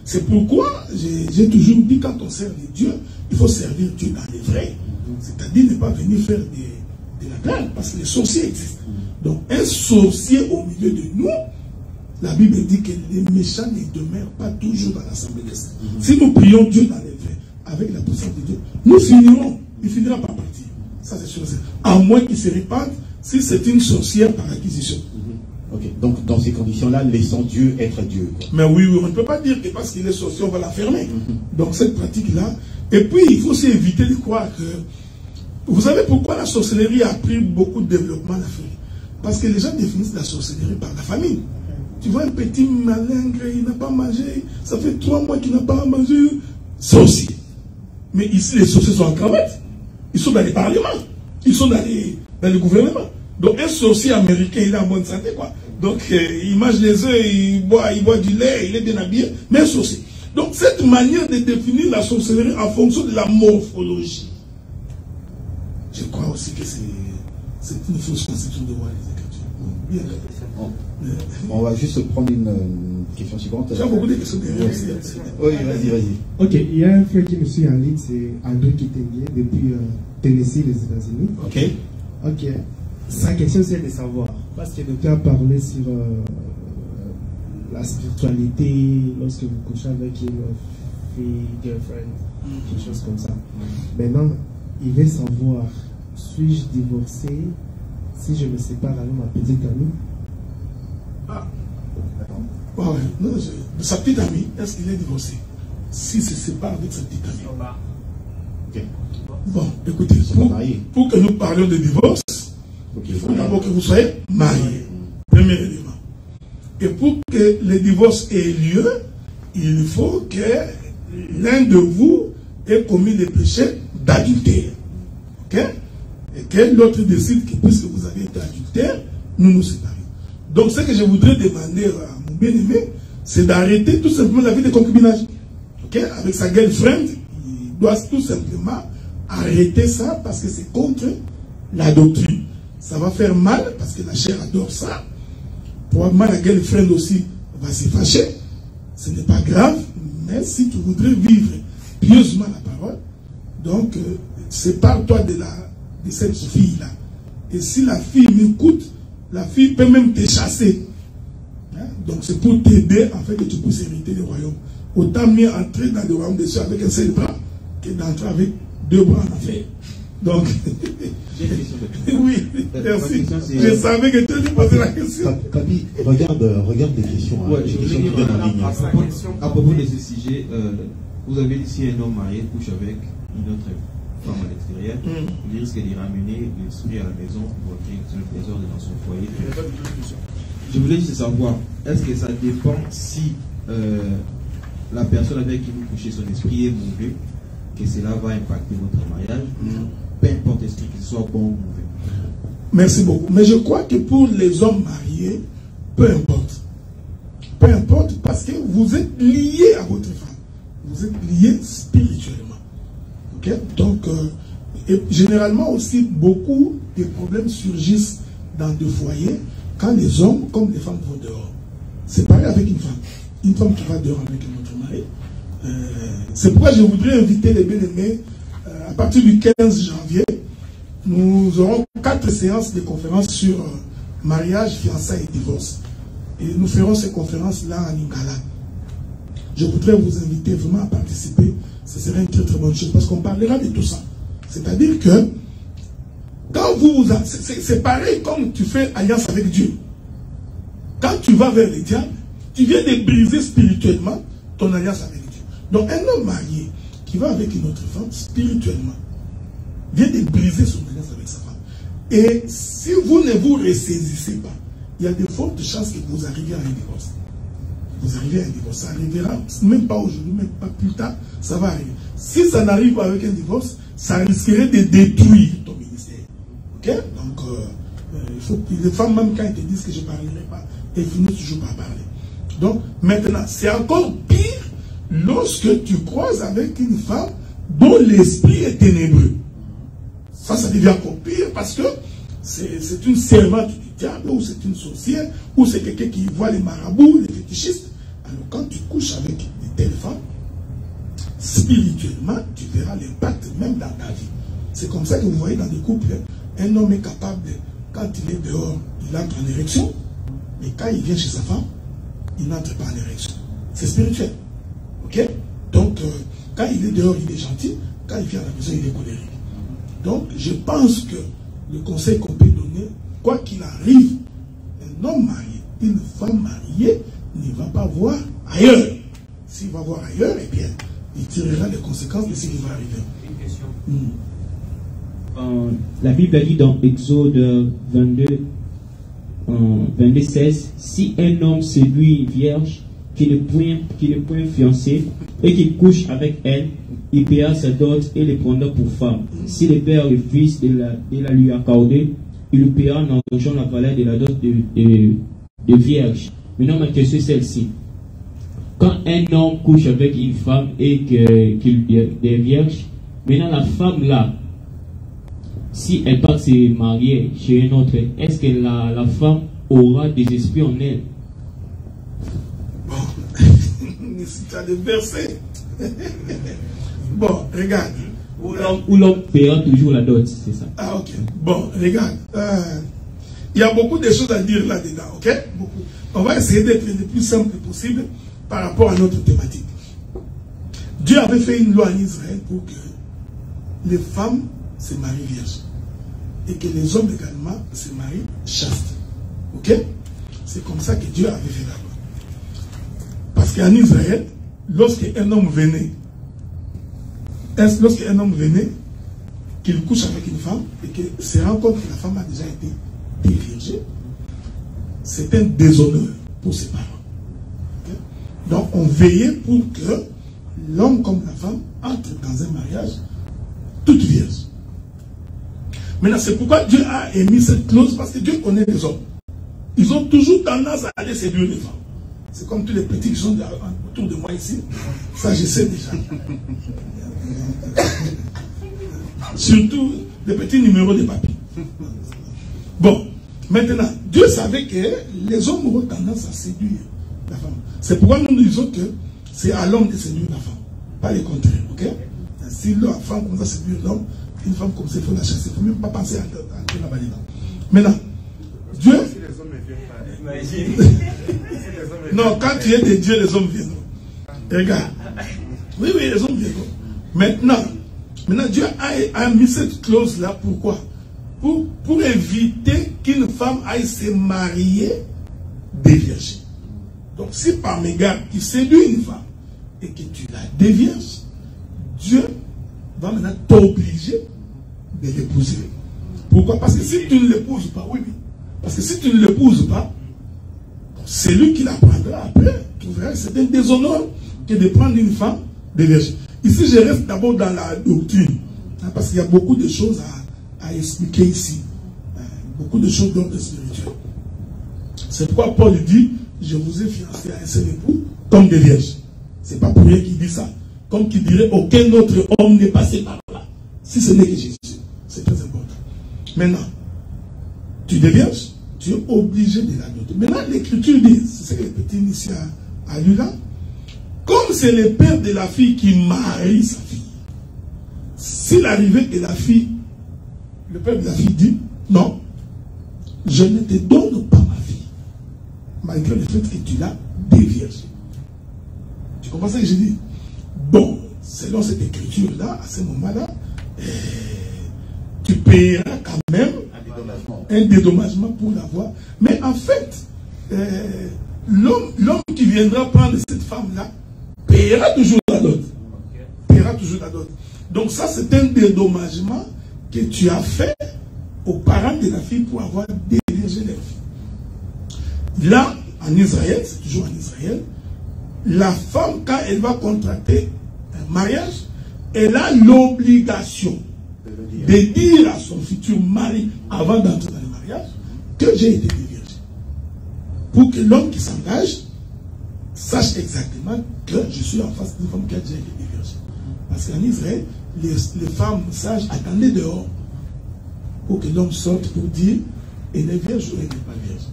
c'est pourquoi j'ai toujours dit, quand on sert les dieux, il faut servir Dieu dans les vrais. C'est-à-dire ne pas venir faire de la blague, parce que les sorciers existent. Donc, un sorcier au milieu de nous, la Bible dit que les méchants ne demeurent pas toujours dans l'Assemblée des saints. Si nous prions Dieu dans les vrais, avec la puissance de Dieu, nous finirons. Il finira par partir. Ça, c'est sûr. À moins qu'il se répande, si c'est une sorcière par acquisition. Ok, donc dans ces conditions-là, laissons Dieu être Dieu. Quoi. Mais oui, on ne peut pas dire que parce qu'il est sorcier, on va la fermer. Donc cette pratique-là. Et puis, il faut aussi éviter de croire que... Vous savez pourquoi la sorcellerie a pris beaucoup de développement en Afrique? Parce que les gens définissent la sorcellerie par la famille. Tu vois un petit malingre, il n'a pas mangé, ça fait 3 mois qu'il n'a pas mangé, sorcier. Mais ici, les sorciers sont en cravate. Ils sont dans les parlements. Ils sont dans le gouvernement. Donc un sorcier américain, il est en bonne santé, quoi. Donc il mange les œufs, il boit du lait, il est bien habillé, mais un sorcier. Donc cette manière de définir la sorcellerie en fonction de la morphologie, Je crois aussi que c'est une fausse conception de voir les Écritures. Bien. On va juste prendre une question suivante. J'ai beaucoup de questions derrière aussi. Oui, vas-y. Ok, il y a un frère qui me suit en ligne, c'est Andrew Kitenge, depuis Tennessee, les États-Unis. Ok. Sa question, c'est de savoir, parce que le docteur a parlé sur la spiritualité lorsque vous couchez avec une fille, girlfriend, quelque chose comme ça. Maintenant, il veut savoir, suis-je divorcé si je me sépare avec ma petite amie? Ouais. Non, sa petite amie, est-ce qu'il est divorcé? S'il se sépare avec sa petite amie. Ok. Bon, écoutez, pour que nous parlions de divorce, il faut d'abord que vous soyez mariés. Premier élément. Et pour que le divorce ait lieu, il faut que l'un de vous ait commis le péché d'adultère. Ok? Et que l'autre décide que puisque vous avez été adultère, nous nous séparons. Donc ce que je voudrais demander à mon bien-aimé, c'est d'arrêter tout simplement la vie de concubinage. Ok? Avec sa girlfriend, il doit tout simplement arrêter ça parce que c'est contre la doctrine. Ça va faire mal parce que la chair adore ça. Probablement la girlfriend aussi va se fâcher. Ce n'est pas grave, mais si tu voudrais vivre pieusement la parole, donc sépare-toi de cette fille-là. Et si la fille m'écoute, la fille peut même te chasser. Hein? Donc c'est pour t'aider en fait que tu puisses hériter le royaume. Autant mieux entrer dans le royaume des cieux avec un seul bras que d'entrer avec deux bras en affaire. Donc, oui, merci. Je savais que tu allais poser la question. Kapi, regarde les questions. Ouais, je voulais dire à propos de ce sujet, vous avez dit si un homme marié couche avec une autre femme à l'extérieur, il risque de ramener l'esprit à la maison pour créer le désordre dans son foyer. Je voulais juste savoir, est-ce que ça dépend si la personne avec qui vous couchez, son esprit est mauvais, que cela va impacter votre mariage, peu importe ce qu'il soit bon ou mauvais. Merci beaucoup. Mais je crois que pour les hommes mariés, peu importe. Peu importe parce que vous êtes liés à votre femme. Vous êtes liés spirituellement. Okay? Donc, et généralement aussi, beaucoup de problèmes surgissent dans des foyers quand les hommes comme les femmes vont dehors. C'est pareil avec une femme. Une femme qui va dehors avec un autre mari. C'est pourquoi je voudrais inviter les bien-aimés à partir du 15 janvier. Nous aurons 4 séances de conférences sur mariage, fiançailles et divorce. Et nous ferons ces conférences-là en Lingala. Je voudrais vous inviter vraiment à participer. Ce serait une très très bonne chose parce qu'on parlera de tout ça. C'est-à-dire que quand c'est pareil comme tu fais alliance avec Dieu. Quand tu vas vers le diable, tu viens de briser spirituellement ton alliance avec Dieu. Donc un homme marié qui va avec une autre femme spirituellement vient de briser son alliance avec sa femme. Et si vous ne vous ressaisissez pas, il y a de fortes chances que vous arriviez à un divorce. Vous arrivez à un divorce. Ça arrivera, même pas aujourd'hui, même pas plus tard, ça va arriver. Si ça n'arrive pas avec un divorce, ça risquerait de détruire ton ministère. Ok? Donc, il faut que les femmes, même quand elles te disent que je ne parlerai pas, elles finissent toujours par parler. Donc, maintenant, c'est encore pire lorsque tu croises avec une femme dont l'esprit est ténébreux. Ça devient encore pire parce que c'est une servante du diable, ou c'est une sorcière, ou c'est quelqu'un qui voit les marabouts, les fétichistes. Alors quand tu couches avec une telle femme, spirituellement, tu verras l'impact même dans ta vie. C'est comme ça que vous voyez dans des couples, un homme est capable, quand il est dehors, il entre en érection, mais quand il vient chez sa femme, il n'entre pas en érection. C'est spirituel. Ok? Donc, quand il est dehors, il est gentil, quand il vient à la maison, il est colérique. Donc, je pense que le conseil qu'on peut donner, quoi qu'il arrive, un homme marié, une femme mariée, ne va pas voir ailleurs. S'il va voir ailleurs, eh bien, il tirera les conséquences de ce qui va arriver. Une question. La Bible a dit dans Exode 22, 16, si un homme séduit une vierge qui n'est point fiancée et qui couche avec elle, il paiera sa dot et le prendra pour femme. Si le père refuse de la lui accorder, il lui paiera en argent la valeur de la dot de vierge. Maintenant, ma question est celle-ci. Quand un homme couche avec une femme et qu'il est vierge, maintenant la femme là, si elle part se marier chez un autre, est-ce que la femme aura des esprits en elle? Bon, si tu as des versets. Bon, regarde. Ou l'homme paiera toujours la dot, c'est ça. Ah, ok. Bon, regarde. Il y a beaucoup de choses à dire là-dedans, ok? Beaucoup. On va essayer d'être le plus simple possible par rapport à notre thématique. Dieu avait fait une loi en Israël pour que les femmes se marient vierges et que les hommes également se marient chastes. Ok? C'est comme ça que Dieu avait fait la loi. Parce qu'en Israël, lorsqu'un homme venait, qu'il couche avec une femme et qu'il se rend compte que la femme a déjà été déviergée, c'est un déshonneur pour ses parents. Okay? Donc on veillait pour que l'homme comme la femme entre dans un mariage toute vierge. Maintenant, c'est pourquoi Dieu a émis cette clause, parce que Dieu connaît les hommes. Ils ont toujours tendance à aller séduire les femmes. C'est comme tous les petits qui sont autour de moi ici. Ça, je sais déjà. Surtout les petits numéros de papier. Bon, maintenant, Dieu savait que les hommes auront tendance à séduire la femme. C'est pourquoi nous disons que c'est à l'homme de séduire la femme, pas le contraire, ok? Si la femme commence à séduire l'homme, une femme comme ça, il faut la chasser. Il ne faut même pas penser à entrer là-bas dedans. Maintenant, Dieu... Non, quand tu es de Dieu, les hommes viennent. Regarde. Oui, les hommes viennent. Maintenant, Dieu a mis cette clause-là, pourquoi? Pour éviter qu'une femme aille se marier déviergée. Donc, si par mégarde tu séduis une femme et que tu la dévierges, Dieu va maintenant t'obliger de l'épouser. Pourquoi? Parce que si tu ne l'épouses pas, oui. Parce que si tu ne l'épouses pas, c'est lui qui la prendra après. Tu verras, c'est un déshonneur que de prendre une femme déviergée. Ici, je reste d'abord dans la doctrine. Parce qu'il y a beaucoup de choses à expliquer ici. Beaucoup de choses d'ordre spirituel. C'est pourquoi Paul dit, je vous ai fiancé à un seul époux comme des vierges. C'est pas pour rien qu'il dit ça. Comme qu'il dirait, aucun autre homme n'est passé par là. Si ce n'est que Jésus. C'est très important. Maintenant, tu deviens, tu es obligé de la noter. Maintenant, l'écriture dit, c'est ce que les petits ici à lu là, comme c'est le père de la fille qui marie sa fille, s'il arrivait que la fille, le père de la fille dit, non, je ne te donne pas ma fille, malgré le fait que tu l'as déviergée. Tu comprends ça que je dis? Bon, selon cette écriture-là, à ce moment-là, tu payeras quand même un dédommagement pour l'avoir. Mais en fait, l'homme qui viendra prendre cette femme-là payera toujours la dot. Payera toujours la dot. Donc ça, c'est un dédommagement que tu as fait aux parents de la fille pour avoir déviergé leur fille. Là, en Israël, c'est toujours en Israël, la femme, quand elle va contracter un mariage, elle a l'obligation de dire à son futur mari, avant d'entrer dans le mariage, que j'ai été déviergé. Pour que l'homme qui s'engage sache exactement que je suis en face d'une femme qui a déjà été déviergée. Parce qu'en Israël, les femmes sages attendaient dehors pour que l'homme sorte pour dire, elle est vierge ou elle n'est pas vierge.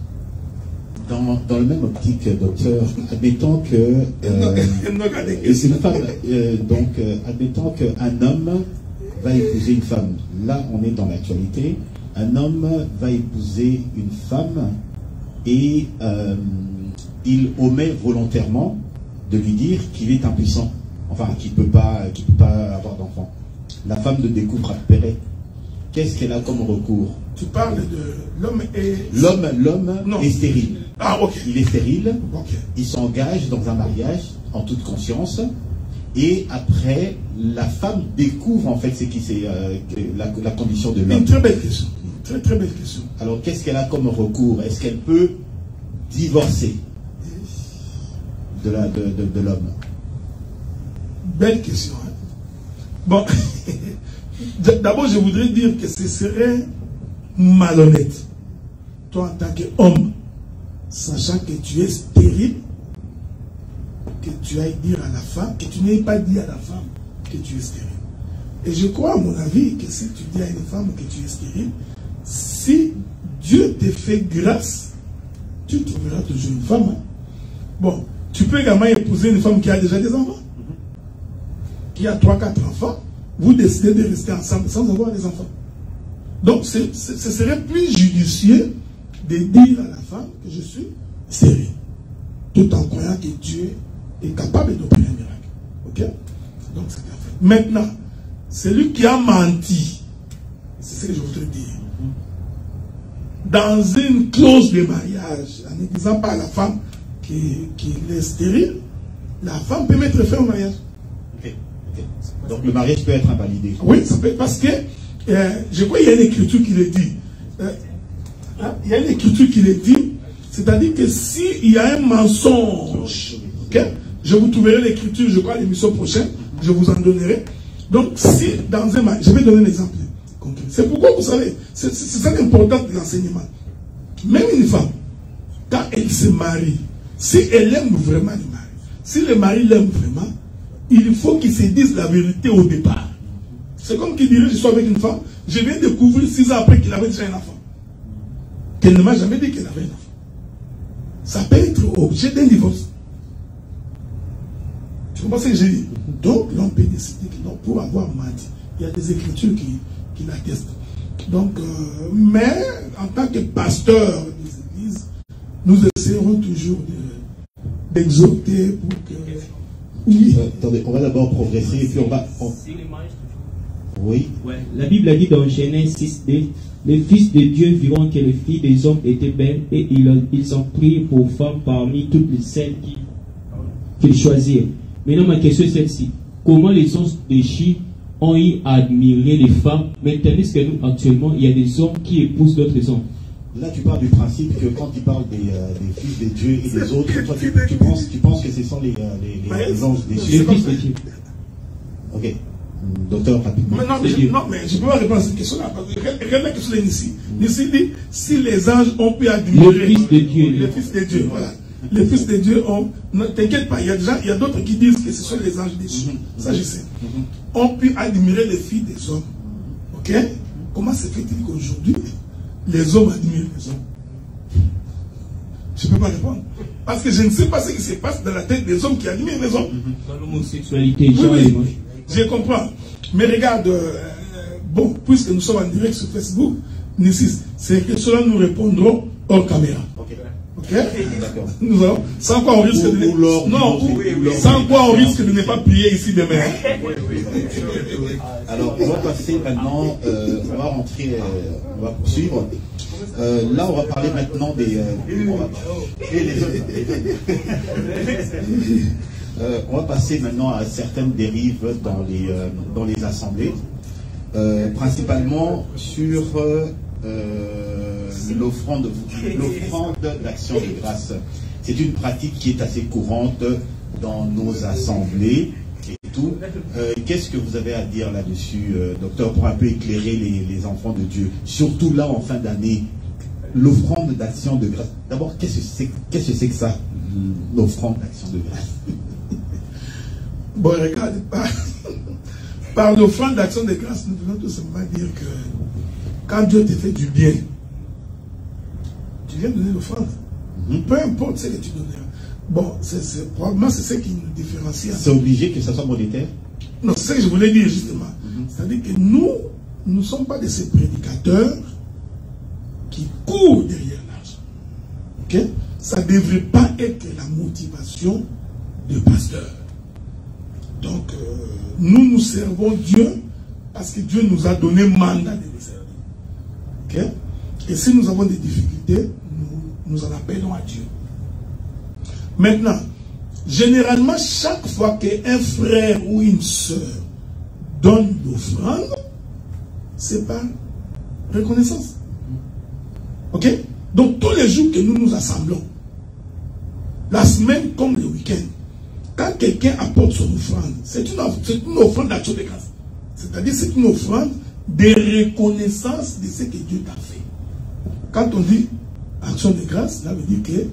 Dans le même optique, docteur, admettons que c'est une femme, admettons qu'un homme va épouser une femme. Là, on est dans l'actualité. Un homme va épouser une femme et il omet volontairement de lui dire qu'il est impuissant, enfin qu'il ne peut pas avoir d'enfant. La femme le découvre après. Qu'est-ce qu'elle a comme recours? Tu parles de l'homme est... L'homme est stérile. Ah, ok. Il est stérile. Okay. Il s'engage dans un mariage en toute conscience. Et après, la femme découvre en fait ce qui c'est la condition de l'homme. Une très belle question. Une très très belle question. Alors qu'est-ce qu'elle a comme recours? Est-ce qu'elle peut divorcer de l'homme? Belle question. Hein? Bon, d'abord je voudrais dire que ce serait malhonnête, toi en tant qu'homme, sachant que tu es stérile, que tu ailles dire à la femme, que tu n'aies pas dit à la femme que tu es stérile. Et je crois, à mon avis, que si tu dis à une femme que tu es stérile, si Dieu te fait grâce, tu trouveras toujours une femme. Hein. Bon, tu peux également épouser une femme qui a déjà des enfants, qui a 3-4 enfants. Vous décidez de rester ensemble sans avoir des enfants. Donc, ce serait plus judicieux de dire à la femme que je suis stérile, tout en croyant que Dieu est capable d'opérer un miracle. Ok? Donc, c'est parfait. Maintenant, celui qui a menti, c'est ce que je voudrais dire, dans une clause de mariage, en ne disant pas à la femme qu'il est stérile, la femme peut mettre fin au mariage. Okay. Donc le mariage peut être invalidé. Oui, ça peut, parce que je crois qu'il y a une écriture qui le dit. Il y a une écriture qui le dit, c'est-à-dire que s'il y a un mensonge, okay, je vous trouverai l'écriture, je crois, à l'émission prochaine, je vous en donnerai. Donc, si dans un mariage, je vais donner un exemple concret. C'est pourquoi, vous savez, c'est ça l'importance de l'enseignement. Même une femme, quand elle se marie, si elle aime vraiment le mari, si le mari l'aime vraiment, il faut qu'il se dise la vérité au départ. C'est comme qu'il dirait, je suis avec une femme, je viens découvrir 6 ans après qu'il avait déjà un enfant. Qu'elle ne m'a jamais dit qu'elle avait un enfant. Ça peut être objet d'un divorce. Tu comprends ce que j'ai dit? Donc, l'on peut décider que non, pour avoir menti, il y a des écritures qui l'attestent. Donc, mais en tant que pasteur des églises, nous essayerons toujours d'exhorter pour que... Oui. Attendez, on va d'abord progresser et puis on va... Oui. Ouais. La Bible a dit dans Genèse 6:2, les fils de Dieu viront que les filles des hommes étaient belles et ils ont pris pour femmes parmi toutes les celles qu'ils choisirent. Maintenant, ma question est celle-ci. Comment les hommes de Chi ont eu à admirer les femmes, mais tandis que nous, actuellement, il y a des hommes qui épousent d'autres hommes? Là, tu parles du principe que quand tu parles des fils de Dieu et des autres, toi, tu penses que ce sont les anges des Chi. Les fils de Dieu. Ok. Docteur, rapidement. Non, mais je ne peux pas répondre à cette question-là. Regarde la question ici. Ici dit, si les anges ont pu admirer les fils de Dieu. Les fils de Dieu, voilà. Les fils de Dieu ont... T'inquiète pas, il y a d'autres qui disent que ce sont les anges des cieux. Ça, je sais. Ont pu admirer les filles des hommes. Ok? Comment se fait-il qu'aujourd'hui, les hommes admirent les hommes? Je ne peux pas répondre. Parce que je ne sais pas ce qui se passe dans la tête des hommes qui admirent les hommes. Dans l'homosexualité, oui. Je comprends. Mais regarde, bon, puisque nous sommes en direct sur Facebook, c'est que cela nous répondront hors caméra. Ok? D'accord. Nous allons, sans quoi on risque on risque de ne pas prier ici demain. Alors, on va passer maintenant, on va rentrer, on va poursuivre. Là, on va parler maintenant des... on va passer maintenant à certaines dérives dans les assemblées, principalement sur l'offrande d'action de grâce. C'est une pratique qui est assez courante dans nos assemblées et tout. Qu'est-ce que vous avez à dire là-dessus, docteur, pour un peu éclairer les enfants de Dieu, surtout là en fin d'année? L'offrande d'action de grâce. D'abord, qu'est-ce que c'est que ça, l'offrande d'action de grâce? Bon, regarde, par l'offrande d'action de grâce, nous voulons tout simplement dire que quand Dieu te fait du bien, tu viens donner l'offrande. Peu importe ce que tu donneras. Bon, probablement c'est ce qui nous différencie. C'est obligé que ça soit monétaire? Non, c'est ce que je voulais dire justement. C'est-à-dire que nous ne sommes pas de ces prédicateurs qui courent derrière l'argent. Ok? Ça ne devrait pas être la motivation de pasteur. Donc, nous servons Dieu parce que Dieu nous a donné mandat de le servir. Ok? Et si nous avons des difficultés, nous en appelons à Dieu. Maintenant, généralement, chaque fois qu'un frère ou une soeur donne l'offrande, c'est par reconnaissance. Ok? Donc, tous les jours que nous nous assemblons, la semaine comme le week-end, quand quelqu'un apporte son offrande, c'est une offrande d'action de grâce. C'est-à-dire c'est une offrande de reconnaissance de ce que Dieu t'a fait. Quand on dit action de grâce, ça veut dire que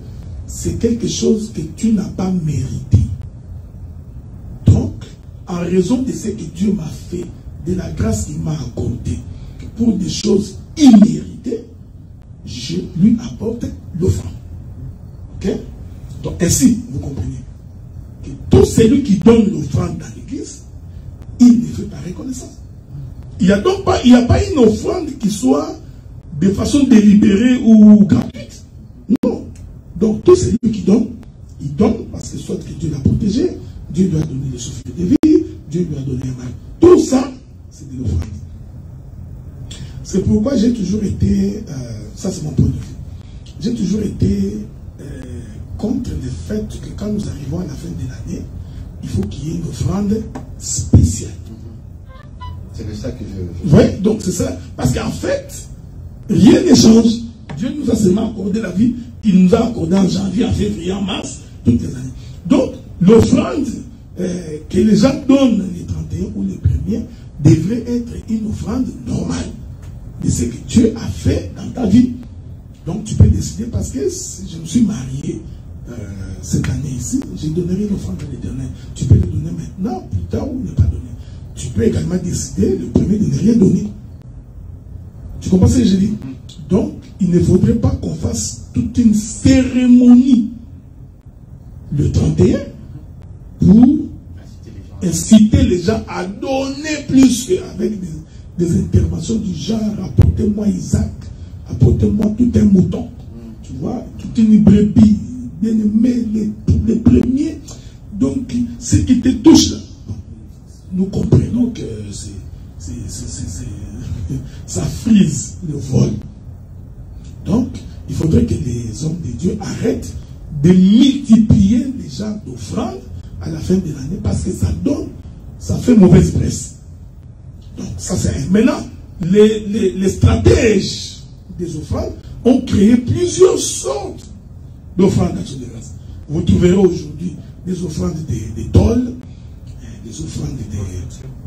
c'est quelque chose que tu n'as pas mérité. Donc, en raison de ce que Dieu m'a fait de la grâce qu'il m'a accordée pour des choses imméritées, je lui apporte l'offrande. Ok? Donc ainsi, vous comprenez que tout celui qui donne l'offrande dans l'église, il ne fait pas reconnaissance. Il n'y a donc pas, une offrande qui soit de façon délibérée ou gratuite. Non. Donc tout celui qui donne, il donne parce que soit que Dieu l'a protégé, Dieu lui a donné le souffle de vie, Dieu lui a donné un mal. Tout ça, c'est de l'offrande. C'est pourquoi j'ai toujours été, ça c'est mon point de vue, j'ai toujours été contre le fait que quand nous arrivons à la fin de l'année, il faut qu'il y ait une offrande spéciale. C'est de ça que je... Oui, donc c'est ça. Parce qu'en fait, rien ne change. Dieu nous a seulement accordé la vie. Il nous a accordé en janvier, en février, en mars, toutes les années. Donc, l'offrande que les gens donnent les 31 ou les premiers devrait être une offrande normale de ce que Dieu a fait dans ta vie. Donc, tu peux décider parce que si je me suis marié cette année ici, je donnerai une offrande à l'Éternel. Tu peux le donner maintenant, plus tard ou ne pas donner. Tu peux également décider le premier de ne rien donner. Tu comprends ce que je dis? Donc, il ne faudrait pas qu'on fasse toute une cérémonie le 31 pour inciter les gens à donner plus qu'avec des interventions du genre apportez-moi Isaac, apportez-moi tout un mouton, tu vois, toute une brebis, bien aimé, les premiers. Donc, ce qui te touche là, nous comprenons que ça frise le vol. Donc, il faudrait que les hommes de Dieu arrêtent de multiplier les genres d'offrandes à la fin de l'année parce que ça fait mauvaise presse. Donc, ça c'est un. Maintenant, les stratèges des offrandes ont créé plusieurs sortes d'offrandes d'action de grâce. Vous trouverez aujourd'hui des offrandes des tôles, des offrandes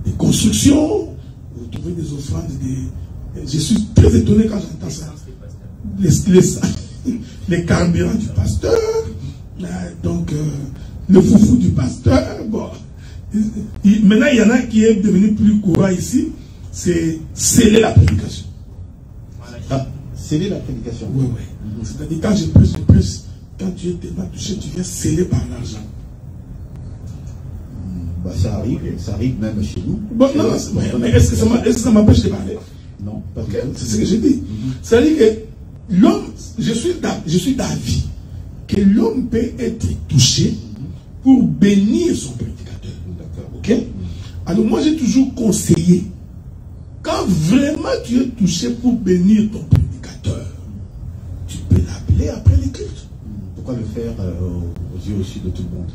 de construction, vous trouvez des offrandes je suis très étonné quand j'entends ça. Les carburants du pasteur, donc le foufou du pasteur. Bon. Maintenant, il y en a qui est devenu plus courant ici, c'est sceller la prédication. Ah, sceller la prédication. Oui, oui. C'est-à-dire, quand je prêche, quand tu es tellement touché, tu viens sceller par l'argent. Bah, ça arrive même chez nous. Bon, non, mais est-ce que ça m'empêche de parler? Non, pas okay. C'est ce que j'ai dit. C'est-à-dire que l'homme, je suis d'avis que l'homme peut être touché pour bénir son prédicateur. Ok? Alors moi j'ai toujours conseillé, quand vraiment tu es touché pour bénir ton prédicateur, tu peux l'appeler après les cultes. Pourquoi le faire aux yeux aussi de tout le monde?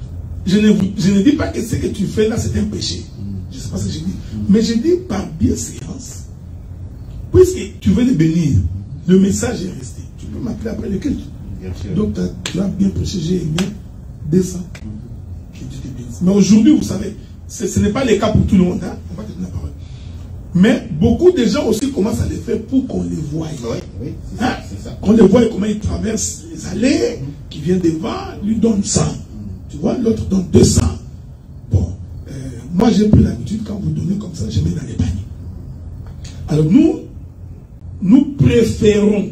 Je ne dis pas que ce que tu fais là c'est un péché. Je ne sais pas ce que je dis. Mais je dis par bienséance. Puisque tu veux le bénir, le message est resté. Tu peux m'appeler après le culte. Donc tu as bien prêché, j'ai aimé, descends. Que Dieu te bénisse. Mais aujourd'hui, vous savez, ce n'est pas le cas pour tout le monde. Hein? On va te donner la parole. Mais beaucoup de gens aussi commencent à le faire pour qu'on les voie. Oui, c'est hein? ça. Qu'on les voie comment ils traversent les allées, qui vient devant, lui donne 100. Tu vois, l'autre donne 200. Bon, moi j'ai pris l'habitude, quand vous donnez comme ça, je mets dans les paniers. Alors nous préférons,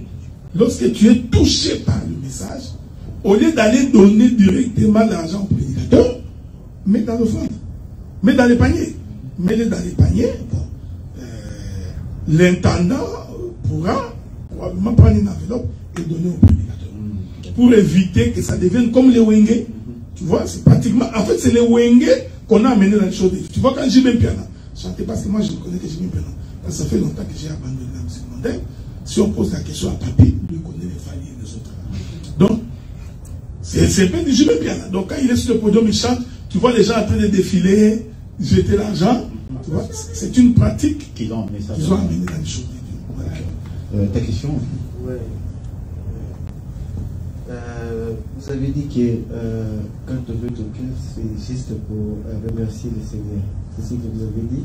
lorsque tu es touché par le message, au lieu d'aller donner directement l'argent au prédicateur, mets dans l'offrande, mets dans les paniers. Mets-les dans les paniers. Bon, l'intendant pourra probablement prendre une enveloppe et donner au prédicateur. Pour éviter que ça devienne comme les wenge. Tu vois, c'est pratiquement. En fait, c'est les wenge qu'on a amené dans les choses. Tu vois, quand j'ai même piano, chanter parce que moi je connais que j'ai même piano. Parce que ça fait longtemps que j'ai abandonné la musique mondaine. Si on pose la question à Papi, lui connaît les failles et les autres. Donc, c'est bien du même piano. Donc, quand il est sur le podium, il chante, tu vois les gens en train de défiler, jeter l'argent. Tu vois, c'est une pratique qu'ils ont amené dans les choses. Voilà. Ta question? Oui. Vous avez dit que quand on veut ton cœur, c'est juste pour remercier le Seigneur. C'est ce que vous avez dit?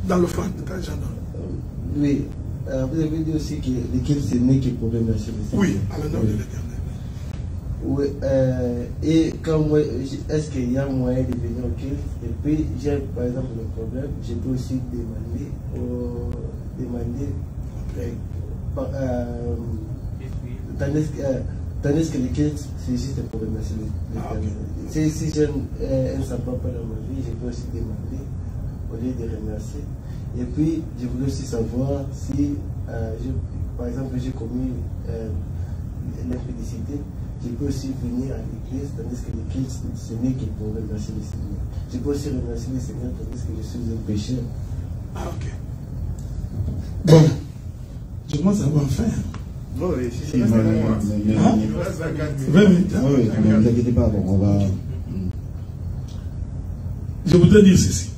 Dans l'offrande, quand j'adore. Oui. Vous avez dit aussi que lequel c'est né qui pour remercier le Seigneur. Oui, à l'honneur de l'Éternel. Oui, et comme moi, est-ce qu'il y a moyen de venir au culte? Et puis, j'ai par exemple le problème, je peux aussi demander, tandis que le culte, c'est juste pour remercier les Si j'ai un sabbat dans ma vie, je peux aussi demander au lieu de remercier. Et puis, je voulais aussi savoir si, par exemple, j'ai commis l'impudicité. Je peux aussi venir à l'église, tandis que l'église, ce n'est que pour remercier le Seigneur. Je peux aussi remercier le Seigneur, tandis que je suis un pécheur. Ah, ok. Bon, je commence à avoir faim. Oui, si, 20 minutes. Oui, ne vous inquiétez pas, bon, on va. Je voudrais dire ceci.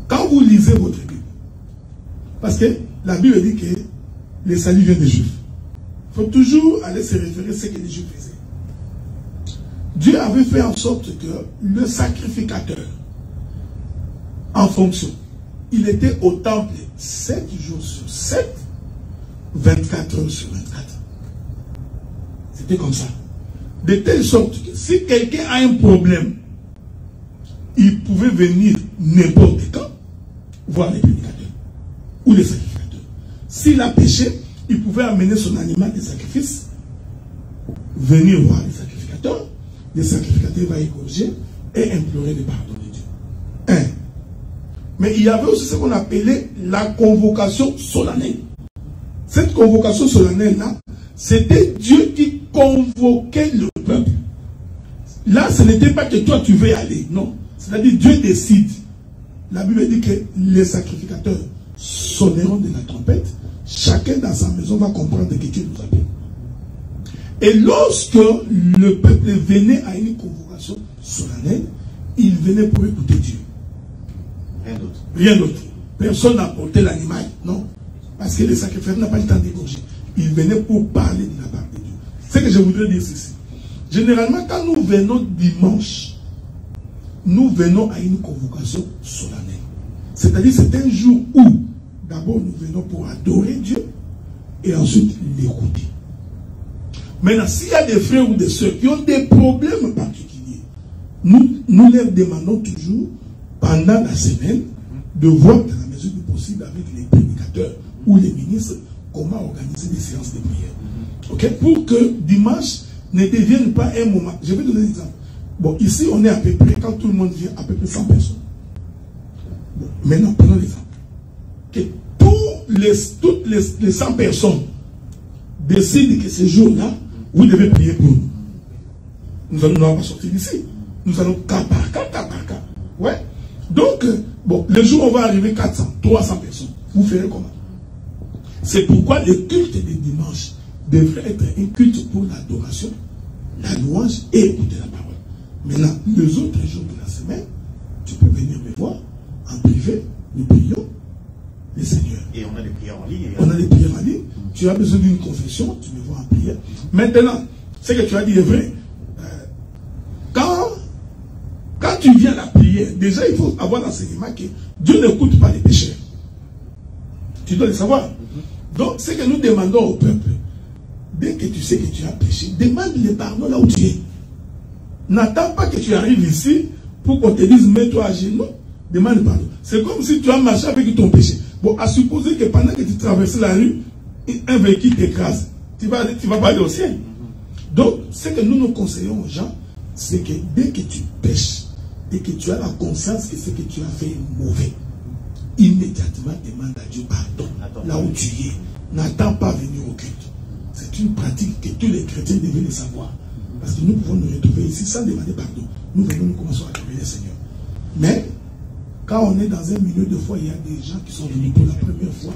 Quand vous lisez votre Bible, parce que la Bible dit que le salut vient des Juifs. Il faut toujours aller se référer à ce que les Juifs faisaient. Dieu avait fait en sorte que le sacrificateur, en fonction, il était au temple 7 jours sur 7, 24 heures sur 24. C'était comme ça. De telle sorte que si quelqu'un a un problème, il pouvait venir n'importe quand voir les prédicateurs ou les sacrificateurs. S'il a péché, il pouvait amener son animal de sacrifice, venir voir les sacrificateurs va égorger et implorer le pardon de Dieu. Mais il y avait aussi ce qu'on appelait la convocation solennelle. Cette convocation solennelle-là, c'était Dieu qui convoquait le peuple. Là, ce n'était pas que toi tu veux y aller, non. C'est-à-dire Dieu décide. La Bible dit que les sacrificateurs sonneront de la trompette. Chacun dans sa maison va comprendre que Dieu nous appelle. Et lorsque le peuple venait à une convocation solennelle, il venait pour écouter Dieu. Rien d'autre. Rien d'autre. Personne n'a porté l'animal, non. Parce que le sacrificateur n'a pas le temps d'égorger. Il venait pour parler de la part de Dieu. C'est que je voudrais dire ceci. Généralement, quand nous venons dimanche, nous venons à une convocation solennelle. C'est-à-dire c'est un jour où d'abord nous venons pour adorer Dieu et ensuite l'écouter. Maintenant, s'il y a des frères ou des sœurs qui ont des problèmes particuliers, nous leur demandons toujours pendant la semaine de voir dans la mesure du possible avec les prédicateurs ou les ministres comment organiser des séances de prière. Okay? Pour que dimanche ne devienne pas un moment. Je vais donner un exemple. Bon, ici on est à peu près, quand tout le monde vient, à peu près 100 personnes. Bon, maintenant, prenons l'exemple. Que toutes les 100 personnes décident que ce jour-là, vous devez prier pour nous. Nous allons pas sortir d'ici. Nous allons cas par cas. Ouais. Donc, bon, le jour où on va arriver 400, 300 personnes, vous ferez comment? C'est pourquoi le culte des dimanches devrait être un culte pour l'adoration, la louange et écouter la parole. Maintenant, les autres jours de la semaine, tu peux venir me voir en privé, nous prions le Seigneur. Et on a des prières en ligne. On a des prières en ligne. Tu as besoin d'une confession, tu me vois en prière. Maintenant, ce que tu as dit est vrai. Quand tu viens à la prière, déjà il faut avoir l'enseignement que Dieu n'écoute pas les pécheurs. Tu dois le savoir. Donc, ce que nous demandons au peuple, dès que tu sais que tu as péché, demande le pardon là où tu es. N'attends pas que tu arrives ici pour qu'on te dise mets-toi à genoux, demande pardon. C'est comme si tu as marché avec ton péché. Bon, à supposer que pendant que tu traverses la rue, un véhicule t'écrase, tu vas pas aller au ciel. Donc, ce que nous conseillons aux gens, c'est que dès que tu pêches et que tu as la conscience que ce que tu as fait est mauvais, immédiatement demande à Dieu pardon là où tu es. N'attends pas venir au culte. C'est une pratique que tous les chrétiens devaient le savoir. Parce que nous pouvons nous retrouver ici sans demander pardon. Nous venons, nous commençons à adorer le Seigneur. Mais, quand on est dans un milieu de foi, il y a des gens qui sont venus pour la première fois.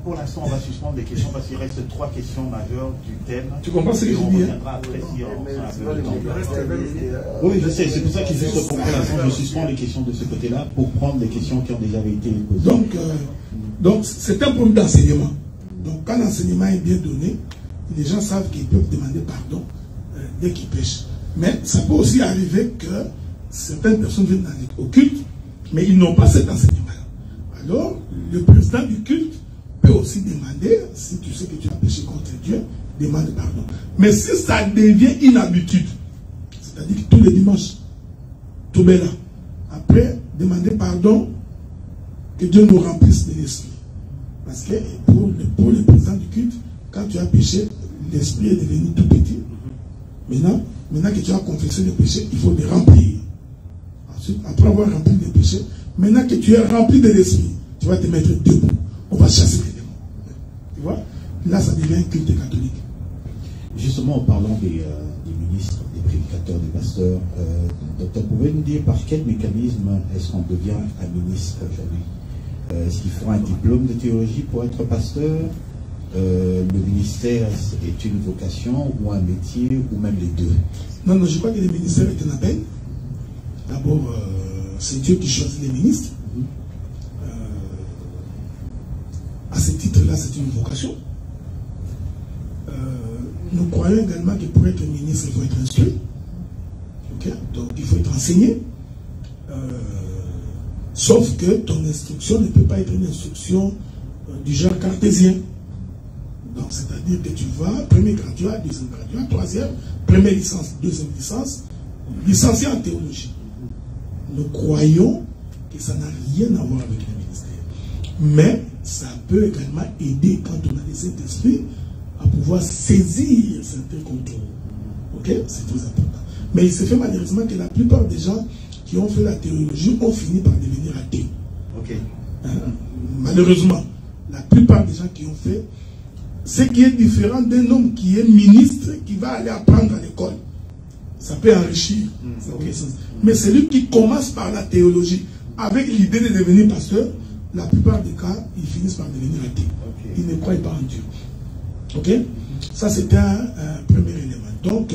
Pour l'instant, on va suspendre les questions parce qu'il reste 3 questions majeures du thème. Tu comprends ce que je dis? On reviendra après si on a un peu de temps. Oui, je sais. C'est pour ça qu'il juste pour l'instant, je suspends les questions de ce côté-là pour prendre les questions qui ont déjà été posées. Donc c'est un problème d'enseignement. Donc, quand l'enseignement est bien donné, les gens savent qu'ils peuvent demander pardon dès qu'ils pêchent. Mais ça peut aussi arriver que certaines personnes viennent au culte, mais ils n'ont pas cet enseignement-là. Alors, le président du culte peut peux aussi demander, si tu sais que tu as péché contre Dieu, demande pardon. Mais si ça devient une habitude, c'est-à-dire que tous les dimanches, tout est là, après, demander pardon, que Dieu nous remplisse de l'esprit. Parce que pour le président du culte, quand tu as péché, l'esprit est devenu tout petit. Maintenant que tu as confessé le péché, il faut les remplir. Ensuite, après avoir rempli les péchés, maintenant que tu es rempli de l'esprit, tu vas te mettre debout. On va chasser les démons. Tu vois? Là, ça devient un culte catholique. Justement, en parlant des ministres, des prédicateurs, des pasteurs, docteur, pouvez-vous nous dire par quel mécanisme est-ce qu'on devient un ministre aujourd'hui? Est-ce qu'il faut un diplôme de théologie pour être pasteur? Le ministère est une vocation ou un métier ou même les deux? Non, je crois que le ministère est un appel. D'abord, c'est Dieu qui choisit les ministres. À ce titre-là, c'est une vocation. Nous croyons également que pour être ministre, il faut être instruit. Okay? Donc, il faut être enseigné. Sauf que ton instruction ne peut pas être une instruction du genre cartésien. Donc, c'est-à-dire que tu vas, premier graduat, deuxième graduat, troisième, première licence, deuxième licence, licencié en théologie. Nous croyons que ça n'a rien à voir avec le ministère. Mais ça peut également aider quand on a des Saint-Esprit à pouvoir saisir certains contours. Ok? C'est très important. Mais il se fait malheureusement que la plupart des gens qui ont fait la théologie ont fini par devenir athées. Ok. Malheureusement, la plupart des gens qui ont fait, ce qui est différent d'un homme qui est ministre, qui va aller apprendre à l'école. Ça peut enrichir. Mais celui qui commence par la théologie avec l'idée de devenir pasteur, la plupart des cas, ils finissent par devenir athées. Ils ne croient pas en Dieu. Ok? Ça, c'est un premier élément. Donc,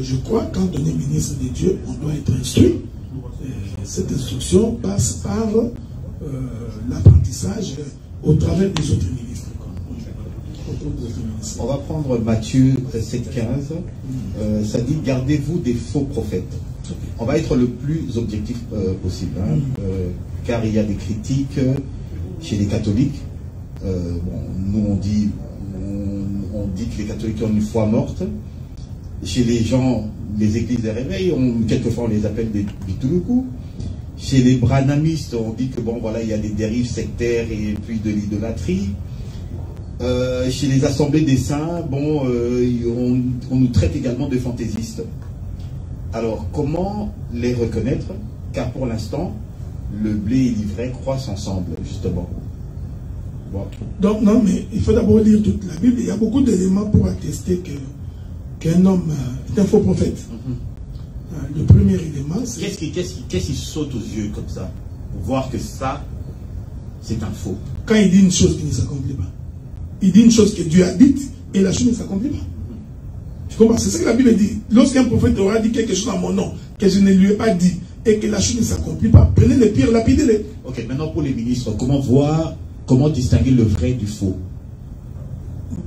je crois que quand on est ministre de Dieu, on doit être instruit. Cette instruction passe par l'apprentissage au travers des autres ministres. On va prendre Matthieu 7,15. Ça dit, gardez-vous des faux prophètes. On va être le plus objectif possible, hein, car il y a des critiques chez les catholiques. Nous on dit que les catholiques ont une foi morte. Chez les gens, les églises des réveils, quelquefois on les appelle des bitouloukou. Chez les branhamistes, on dit que bon voilà, il y a des dérives sectaires et puis de l'idolâtrie. Chez les assemblées des saints, bon, on nous traite également de fantaisistes. Alors, comment les reconnaître? Car pour l'instant, le blé et l'ivraie croissent ensemble, justement. Bon. Donc, non, mais il faut d'abord lire toute la Bible. Il y a beaucoup d'éléments pour attester qu'un homme est un faux prophète. Le premier élément, c'est... Qu'est-ce qui saute aux yeux comme ça? Pour voir que ça, c'est un faux. Quand il dit une chose qui ne s'accomplit pas. Il dit une chose que Dieu a dite et la chose ne s'accomplit pas. Tu comprends? C'est ce que la Bible dit. Lorsqu'un prophète aura dit quelque chose en mon nom, que je ne lui ai pas dit, et que la chose ne s'accomplit pas, prenez les pires, lapidez-les. Ok, maintenant pour les ministres, comment distinguer le vrai du faux?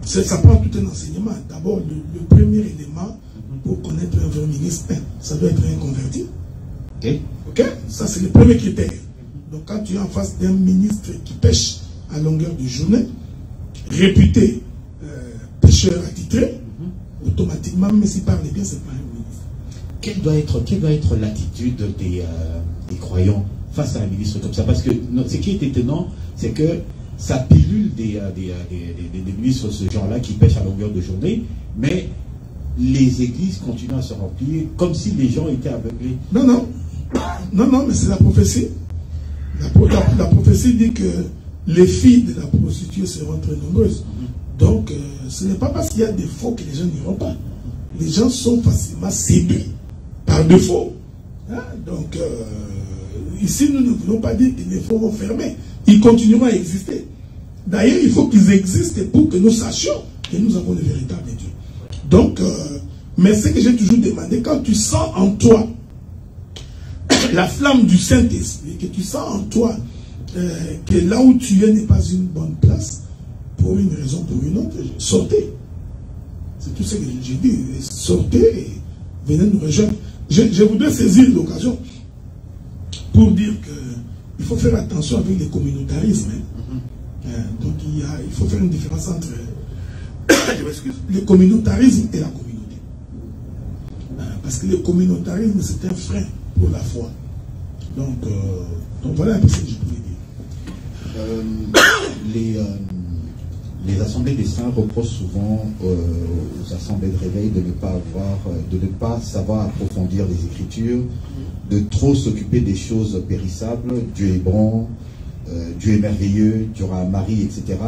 Ça prend tout un enseignement. D'abord, le premier élément pour connaître un vrai ministre, ça doit être un converti. Ok? Ça, c'est le premier critère. Donc, quand tu es en face d'un ministre qui pêche à longueur de journée, réputé pécheur attitré, automatiquement, même s'il parle bien, c'est pas un ministre. Quelle doit être l'attitude des croyants face à un ministre comme ça? Parce que ce qui est étonnant, c'est que ça pilule des ministres de ce genre-là qui pêchent à longueur de journée, mais les églises continuent à se remplir comme si les gens étaient aveuglés. Non, mais c'est la prophétie. La prophétie dit que les filles de la prostituée seront très nombreuses. Donc, ce n'est pas parce qu'il y a des faux que les gens n'iront pas. Les gens sont facilement séduits par des faux. Hein? Donc, ici, nous ne voulons pas dire que les faux vont fermer. Ils continueront à exister. D'ailleurs, il faut qu'ils existent pour que nous sachions que nous avons le véritable Dieu. Donc, mais ce que j'ai toujours demandé, quand tu sens en toi la flamme du Saint-Esprit, que tu sens en toi que là où tu es n'est pas une bonne place, pour une raison ou pour une autre, sortez. C'est tout ce que j'ai dit. Sortez et venez nous rejoindre. Je voudrais saisir l'occasion pour dire qu'il faut faire attention avec les communautarismes. Donc il faut faire une différence entre le communautarisme et la communauté. Parce que le communautarisme, c'est un frein pour la foi. Donc voilà un peu ce que je pouvais dire. Les assemblées des saints reprochent souvent aux assemblées de réveil de ne pas savoir approfondir les Écritures, de trop s'occuper des choses périssables. Dieu est bon, Dieu est merveilleux, Dieu aura un mari, etc.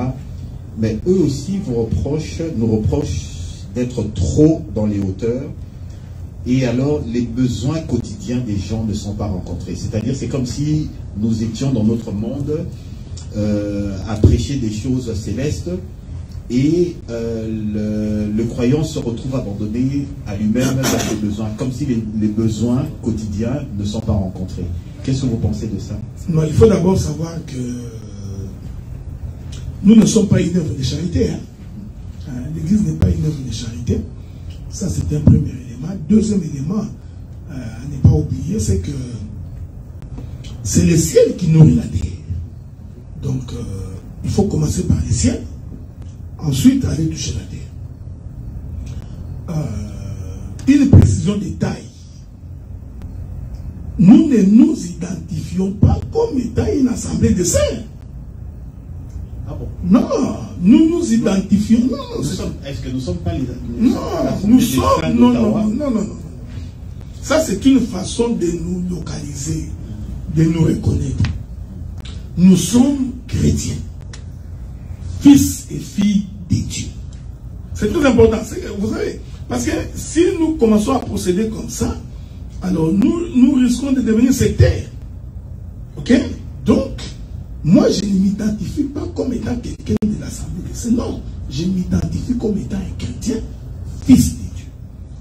Mais eux aussi nous reprochent d'être trop dans les hauteurs, et alors les besoins quotidiens des gens ne sont pas rencontrés. C'est-à-dire, c'est comme si nous étions dans notre monde à prêcher des choses célestes, et le croyant se retrouve abandonné à lui-même dans ses besoins, comme si les besoins quotidiens ne sont pas rencontrés. Qu'est-ce que vous pensez de ça? Non, il faut d'abord savoir que nous ne sommes pas une œuvre de charité. L'Église n'est pas une œuvre de charité. Ça, c'est un premier élément. Deuxième élément, à ne pas oublier, c'est que c'est le ciel qui nourrit la terre. Donc, il faut commencer par le ciel, ensuite aller toucher la terre. Une précision de taille. Nous ne nous identifions pas comme étant une assemblée de saints. Ah bon? Non, nous nous identifions. Est-ce que nous ne sommes pas les Non. Ça, c'est une façon de nous localiser, de nous reconnaître. Nous sommes chrétiens, fils et filles de Dieu. C'est très important, vous savez, parce que si nous commençons à procéder comme ça, alors nous risquons de devenir sectaires. Ok? Donc, moi, je ne m'identifie pas comme étant quelqu'un de l'Assemblée des Saints. Non, je m'identifie comme étant un chrétien, fils de Dieu.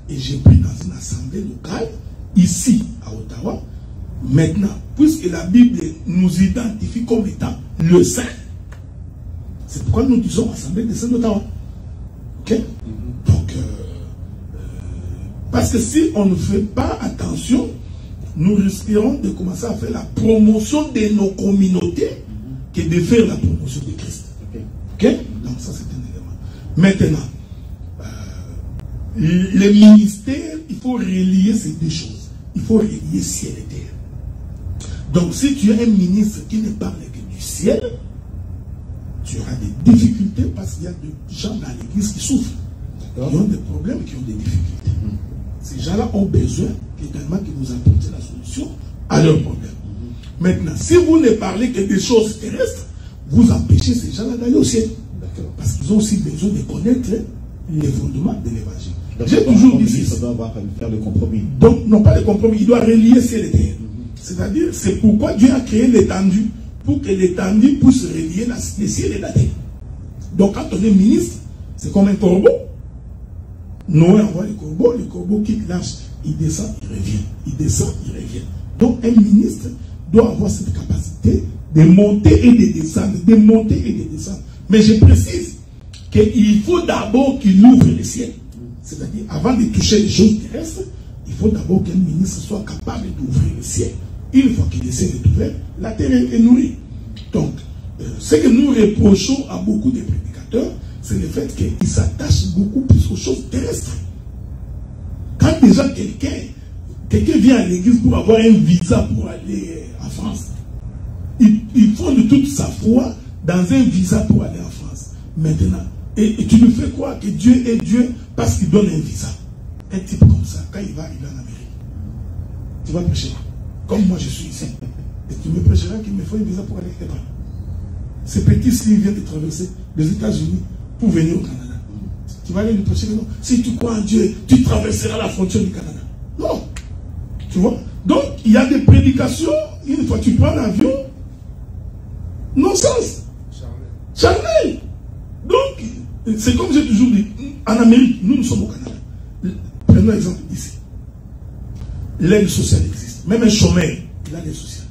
Et j'ai pris dans une assemblée locale, ici, à Ottawa. Maintenant, puisque la Bible nous identifie comme étant le Saint, c'est pourquoi nous disons Assemblée des Saints d'Ottawa. Ok? Donc, parce que si on ne fait pas attention, nous risquerons de commencer à faire la promotion de nos communautés que de faire la promotion de Christ. Ok? Donc ça, c'est un élément. Maintenant, les ministères, il faut relier ces deux choses. Il faut relier ciel et terre. Donc si tu es un ministre qui ne parle que du ciel, tu auras des difficultés parce qu'il y a des gens dans l'église qui souffrent, qui ont des problèmes, qui ont des difficultés. Ces gens-là ont besoin également que vous apportiez la solution à leurs problèmes. Maintenant, si vous ne parlez que des choses terrestres, vous empêchez ces gens-là d'aller au ciel. Parce qu'ils ont aussi besoin de connaître les fondements de l'évangile. J'ai toujours dit ça. Ça doit faire le compromis. Donc, non pas le compromis, il doit relier ciel et terre. C'est-à-dire, c'est pourquoi Dieu a créé l'étendue, pour que l'étendue puisse relier le ciel et la terre. Donc, quand on est ministre, c'est comme un corbeau. Noé envoie le corbeau quitte l'arche, il descend, il revient. Il descend, il revient. Donc, un ministre doit avoir cette capacité de monter et de descendre, de monter et de descendre. Mais je précise qu'il faut d'abord qu'il ouvre le ciel. C'est-à-dire, avant de toucher les choses terrestres, il faut d'abord qu'un ministre soit capable d'ouvrir le ciel. Une fois que le ciel est ouvert, la terre est nourrie. Donc, ce que nous reprochons à beaucoup de prédicateurs, c'est le fait qu'ils s'attachent beaucoup plus aux choses terrestres. Quand déjà quelqu'un vient à l'église pour avoir un visa pour aller en France, il fonde toute sa foi dans un visa pour aller en France. Maintenant, et tu lui fais croire que Dieu est Dieu parce qu'il donne un visa. Un type comme ça, quand il va arriver en Amérique, tu vas prêcher. Comme moi je suis ici. Et tu me prêcheras qu'il me faut un visa pour aller quelque part. Ce petit s'il vient de traverser les États-Unis pour venir au Canada. Tu vas aller lui prêcher que non. Si tu crois en Dieu, tu traverseras la frontière du Canada. Non. Tu vois? Donc, il y a des prédications, une fois tu prends l'avion, non-sens. Charnel. Donc, c'est comme j'ai toujours dit, en Amérique, nous sommes au Canada. Prenons l'exemple ici. L'aide sociale existe. Même un chômeur, il a l'aide sociale.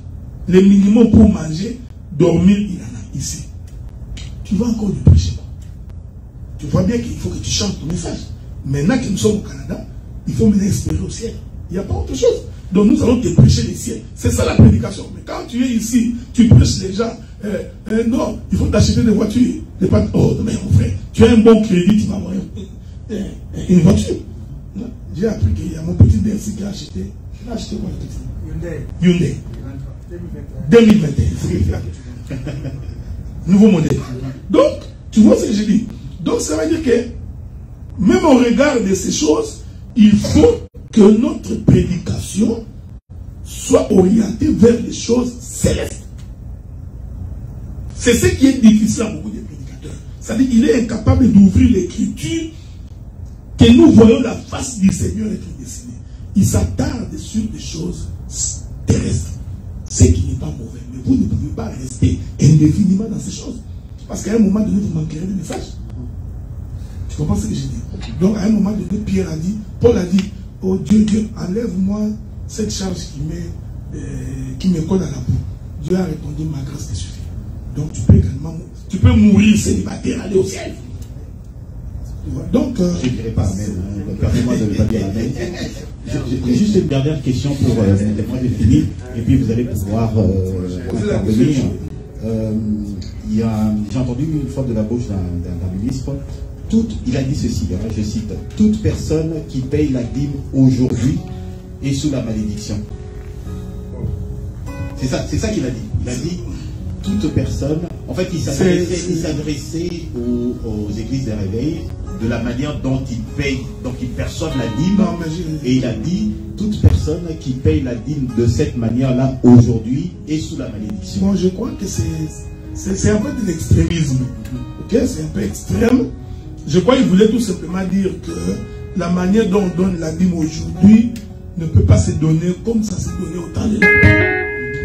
Le minimum pour manger, dormir, il en a ici. Tu vas encore lui prêcher. Tu vois bien qu'il faut que tu changes ton message. Maintenant que nous sommes au Canada, il faut maintenant espérer au ciel. Il n'y a pas autre chose. Donc nous allons te prêcher le ciel. C'est ça la prédication. Mais quand tu es ici, tu prêches les gens non, il faut t'acheter des voitures. Oh, mais mon frère, tu as un bon crédit, tu m'as envoyé une voiture. J'ai appris qu'il y a mon petit DSI qui a acheté. Il a acheté quoi, le petit Hyundai. 2021. Nouveau modèle. Donc, tu vois ce que je dis. Donc, ça veut dire que, même au regard de ces choses, il faut que notre prédication soit orientée vers les choses célestes. C'est ce qui est difficile à beaucoup de prédicateurs. C'est-à-dire qu'il est incapable d'ouvrir l'écriture, que nous voyons la face du Seigneur être dessinée. Il s'attarde sur des choses terrestres. Ce qui n'est pas mauvais. Mais vous ne pouvez pas rester indéfiniment dans ces choses. Parce qu'à un moment donné, vous manquerez de message. Tu comprends ce que je dis? Donc à un moment donné, Pierre a dit, Paul a dit, oh Dieu, Dieu, enlève-moi cette charge qui me colle à la peau. Dieu a répondu, ma grâce te suffit. Donc tu peux également, tu peux mourir célibataire, aller au ciel. Donc, je ne dirais pas amen. Permettez-moi de ne pas dire amen. J'ai juste une dernière question pour moi de finir, et puis vous allez pouvoir intervenir. J'ai entendu une fois de la bouche d'un ministre, il a dit ceci, hein, je cite, toute personne qui paye la dîme aujourd'hui est sous la malédiction. C'est ça qu'il a dit. Il a dit toute personne, en fait il s'adressait aux églises des réveils de la manière dont ils payent, donc ils perçoivent la dîme, et il a dit toute personne qui paye la dîme de cette manière-là aujourd'hui est sous la malédiction. Bon, je crois que c'est un peu de l'extrémisme. Ok, c'est un peu extrême. Je crois qu'il voulait tout simplement dire que la manière dont on donne la dîme aujourd'hui ne peut pas se donner comme ça s'est donné au temps de la.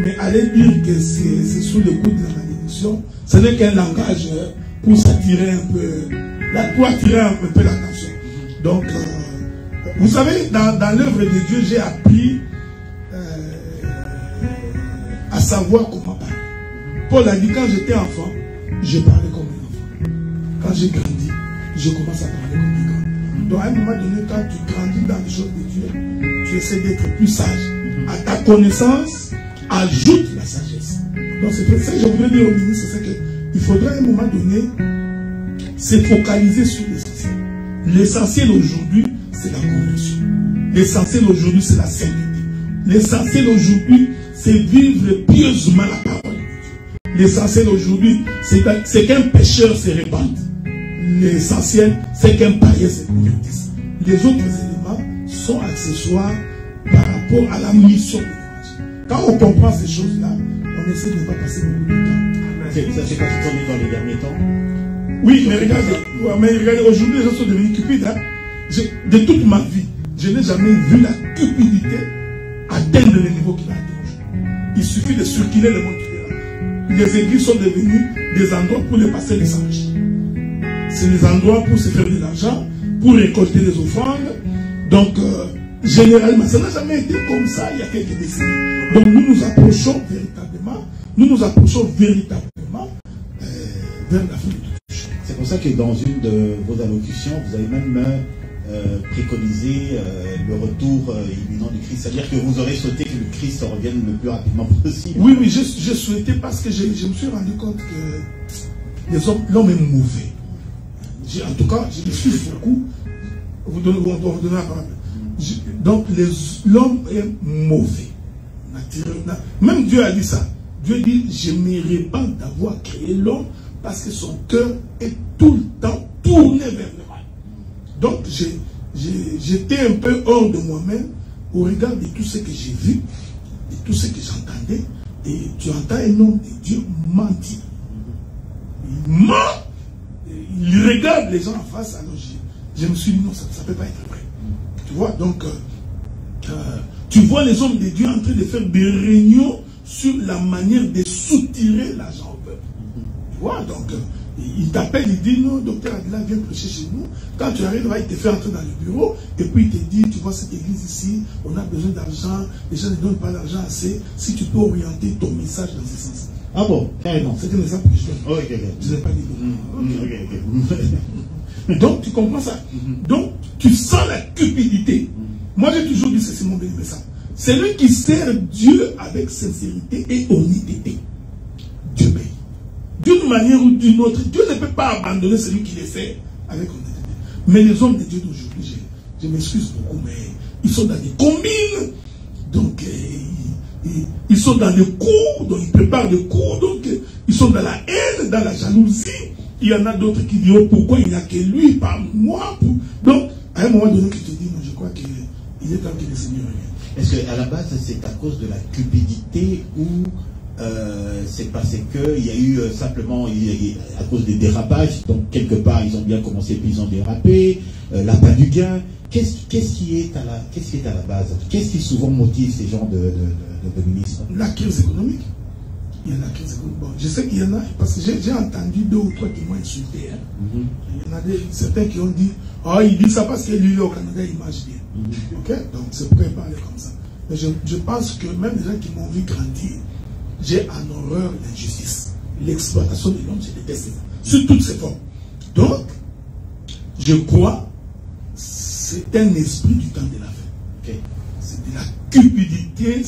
Mais aller dire que c'est sous le coup de la malédiction, ce n'est qu'un langage pour s'attirer un peu, pour attirer un peu l'attention. Donc, vous savez, dans l'œuvre de Dieu, j'ai appris à savoir comment parler. Paul a dit, quand j'étais enfant, je parlais comme un enfant. Quand j'ai grandi, je commence à parler comme un grand. Donc à un moment donné, quand tu grandis dans les choses de Dieu, tu essaies d'être plus sage. À ta connaissance, ajoute la sagesse. Donc c'est pour ça que je voudrais dire au ministre, c'est qu'il faudra à un moment donné se focaliser sur l'essentiel. L'essentiel aujourd'hui, c'est la conversion. L'essentiel aujourd'hui, c'est la sainteté. L'essentiel aujourd'hui, c'est vivre pieusement la parole de Dieu. L'essentiel aujourd'hui, c'est qu'un pécheur se répande. L'essentiel, c'est qu'un païen se convertisse. Les autres éléments sont accessoires par rapport à la mission de l'évangile. Quand on comprend ces choses-là, on essaie de ne pas passer beaucoup de temps. Ça s'est pas tourné dans les derniers temps. Oui, mais regardez, aujourd'hui, les gens sont devenus cupides. Hein. De toute ma vie, je n'ai jamais vu la cupidité atteindre le niveau qu'il a atteint aujourd'hui. Il suffit de circuler le monde qui est là. Les églises sont devenues des endroits pour les pasteurs de s'enrichir. C'est des endroits pour se faire de l'argent, pour récolter des offrandes. Donc, généralement, ça n'a jamais été comme ça il y a quelques décennies. Donc, nous nous approchons véritablement vers la fin de tout. C'est pour ça que dans une de vos allocutions, vous avez même préconisé le retour imminent du Christ. C'est-à-dire que vous aurez souhaité que le Christ revienne le plus rapidement possible. Oui, j'ai souhaité parce que je me suis rendu compte que l'homme est mauvais. En tout cas, je me suis beaucoup. On vous donne la parole. Donc, l'homme est mauvais. Même Dieu a dit ça. Dieu dit, je me répands d'avoir créé l'homme parce que son cœur est tout le temps tourné vers le mal. Donc, j'étais un peu hors de moi-même au regard de tout ce que j'ai vu, de tout ce que j'entendais. Et tu entends un homme de Dieu mentir. Il ment. Il regarde les gens en face. Alors je me suis dit, non, ça ne peut pas être vrai. Tu vois, donc, tu vois les hommes de Dieu en train de faire des réunions sur la manière de soutirer l'argent au peuple. Tu vois, donc, il t'appelle, il dit, non, docteur Aguilar, viens prêcher chez nous. Quand tu arrives là, il te fait entrer dans le bureau, et puis il te dit, tu vois cette église ici, on a besoin d'argent, les gens ne donnent pas l'argent assez, si tu peux orienter ton message dans ce sens. Ah bon, carrément. C'est un exemple que je donne. Oh, okay. Je n'ai pas dit. Donc, tu comprends ça? Donc, tu sens la cupidité. Moi, j'ai toujours dit, c'est mon béni, ça. Celui qui sert Dieu avec sincérité et honnêteté, Dieu paye. d'une manière ou d'une autre, Dieu ne peut pas abandonner celui qui les fait avec honnêteté. Mais les hommes de Dieu d'aujourd'hui, je m'excuse beaucoup, mais ils sont dans des combines, donc ils sont dans des cours, donc ils préparent des cours, donc ils sont dans la haine, dans la jalousie. Il y en a d'autres qui disent, oh, pourquoi il n'y a que lui, pas moi. Donc, à un moment donné, tu te dis, non, je crois qu'il est temps que le Seigneur revienne. Est-ce qu'à la base, c'est à cause de la cupidité ou c'est parce qu'il y a eu simplement, à cause des dérapages, donc quelque part, ils ont bien commencé, puis ils ont dérapé, l'appât du gain. Qu'est-ce qui est à la base? Qu'est-ce qui souvent motive ces genres de ministres? La crise économique. Il y en a qui bon, je sais qu'il y en a, parce que j'ai entendu 2 ou 3 qui m'ont insulté. Hein. Il y en a certains qui ont dit, oh, il dit ça parce que lui, au Canada, il marche bien. Ok? Donc, c'est pourquoi il parle comme ça. Mais je pense que même les gens qui m'ont vu grandir, j'ai en horreur l'injustice. L'exploitation de l'homme, je déteste ça. Sur toutes ses formes. Donc, je crois, c'est un esprit du temps de la fin. Okay. C'est de la cupidité,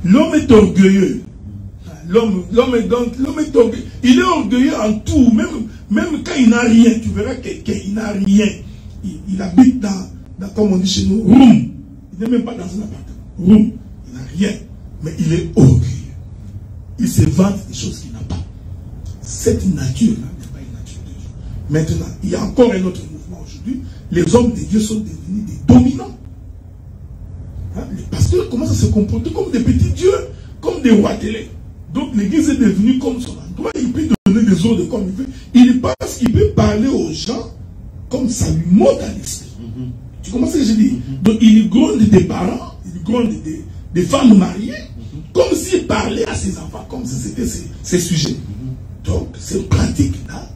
l'homme est orgueilleux. L'homme est orgueilleux. Il est orgueilleux en tout. Même quand il n'a rien, tu verras qu'il n'a rien. Il habite dans, comme on dit chez nous, room. Il n'est même pas dans un appartement. Room. Il n'a rien. Mais il est orgueilleux. Il se vante des choses qu'il n'a pas. Cette nature-là n'est pas une nature de Dieu. Maintenant, il y a encore un autre mouvement aujourd'hui. Les hommes de Dieu sont devenus des dominants. Les pasteurs commencent à se comporter comme des petits dieux, comme des rois télé. Donc l'église est devenue comme son endroit, il peut donner des ordres comme il veut. Il pense qu'il peut parler aux gens comme ça lui monte à l'esprit. Tu comprends ce que je dis? Donc il gronde des parents, il gronde des femmes mariées, comme s'il parlait à ses enfants, comme si c'était ses sujets. Donc cette pratique-là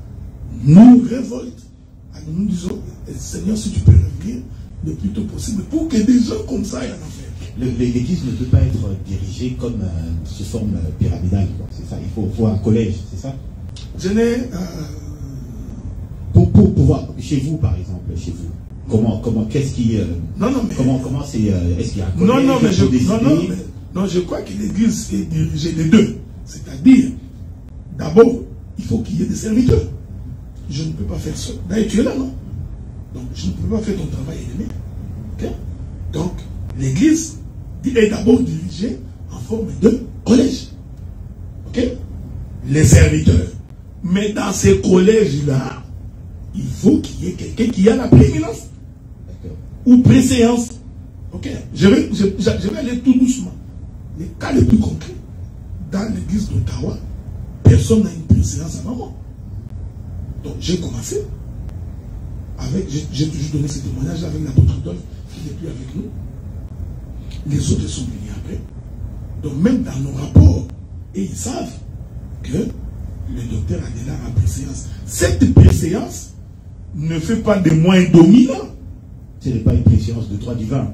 nous révolte. Alors nous disons, Seigneur, si tu peux revenir le plus tôt possible, pour que des gens comme ça aient en affaire. L'église ne peut pas être dirigée comme sous forme pyramidale, c'est ça. Il faut un collège, c'est ça. Je n'ai pour pouvoir, chez vous par exemple, chez vous, comment qu'est-ce qui non mais comment c'est est-ce qu'il y a un collège? Non, je crois que l'église est dirigée des deux, c'est-à-dire d'abord il faut qu'il y ait des serviteurs. Je ne peux pas faire ça. D'ailleurs tu es là, non? Donc, je ne peux pas faire ton travail aimé. Okay? Donc, l'église est d'abord dirigée en forme de collège. Okay? Les serviteurs. Mais dans ces collèges-là, il faut qu'il y ait quelqu'un qui a la prééminence. Ou préséance. Okay? Je vais aller tout doucement. Les cas les plus concrets. Dans l'église d'Ottawa, personne n'a une préséance avant moi. Donc, j'ai commencé. J'ai toujours donné ce témoignage avec l'apôtre Adolphe qui n'est plus avec nous. Les autres sont venus après. Donc même dans nos rapports, et ils savent que le docteur Adela a préséance. Cette préséance ne fait pas de moi un dominant. Ce n'est pas une préséance de droit divin.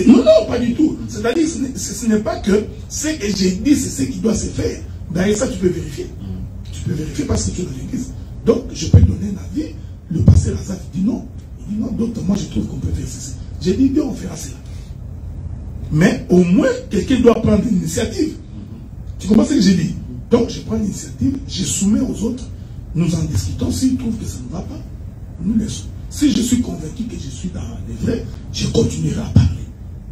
Non, pas du tout. C'est-à-dire ce n'est pas que ce que j'ai dit, c'est ce qui doit se faire. D'ailleurs, ça tu peux vérifier. Tu peux vérifier parce que tu es dans l'église. Donc je peux donner un avis. Le pasteur Azaf dit non. Il dit non, donc moi je trouve qu'on peut faire ceci. J'ai dit bien, on fera cela. Mais au moins, quelqu'un doit prendre l'initiative. Tu comprends ce que j'ai dit? Donc je prends l'initiative, je soumets aux autres, nous en discutons. S'ils trouvent que ça ne va pas, nous laissons. Si je suis convaincu que je suis dans les vrais, je continuerai à parler.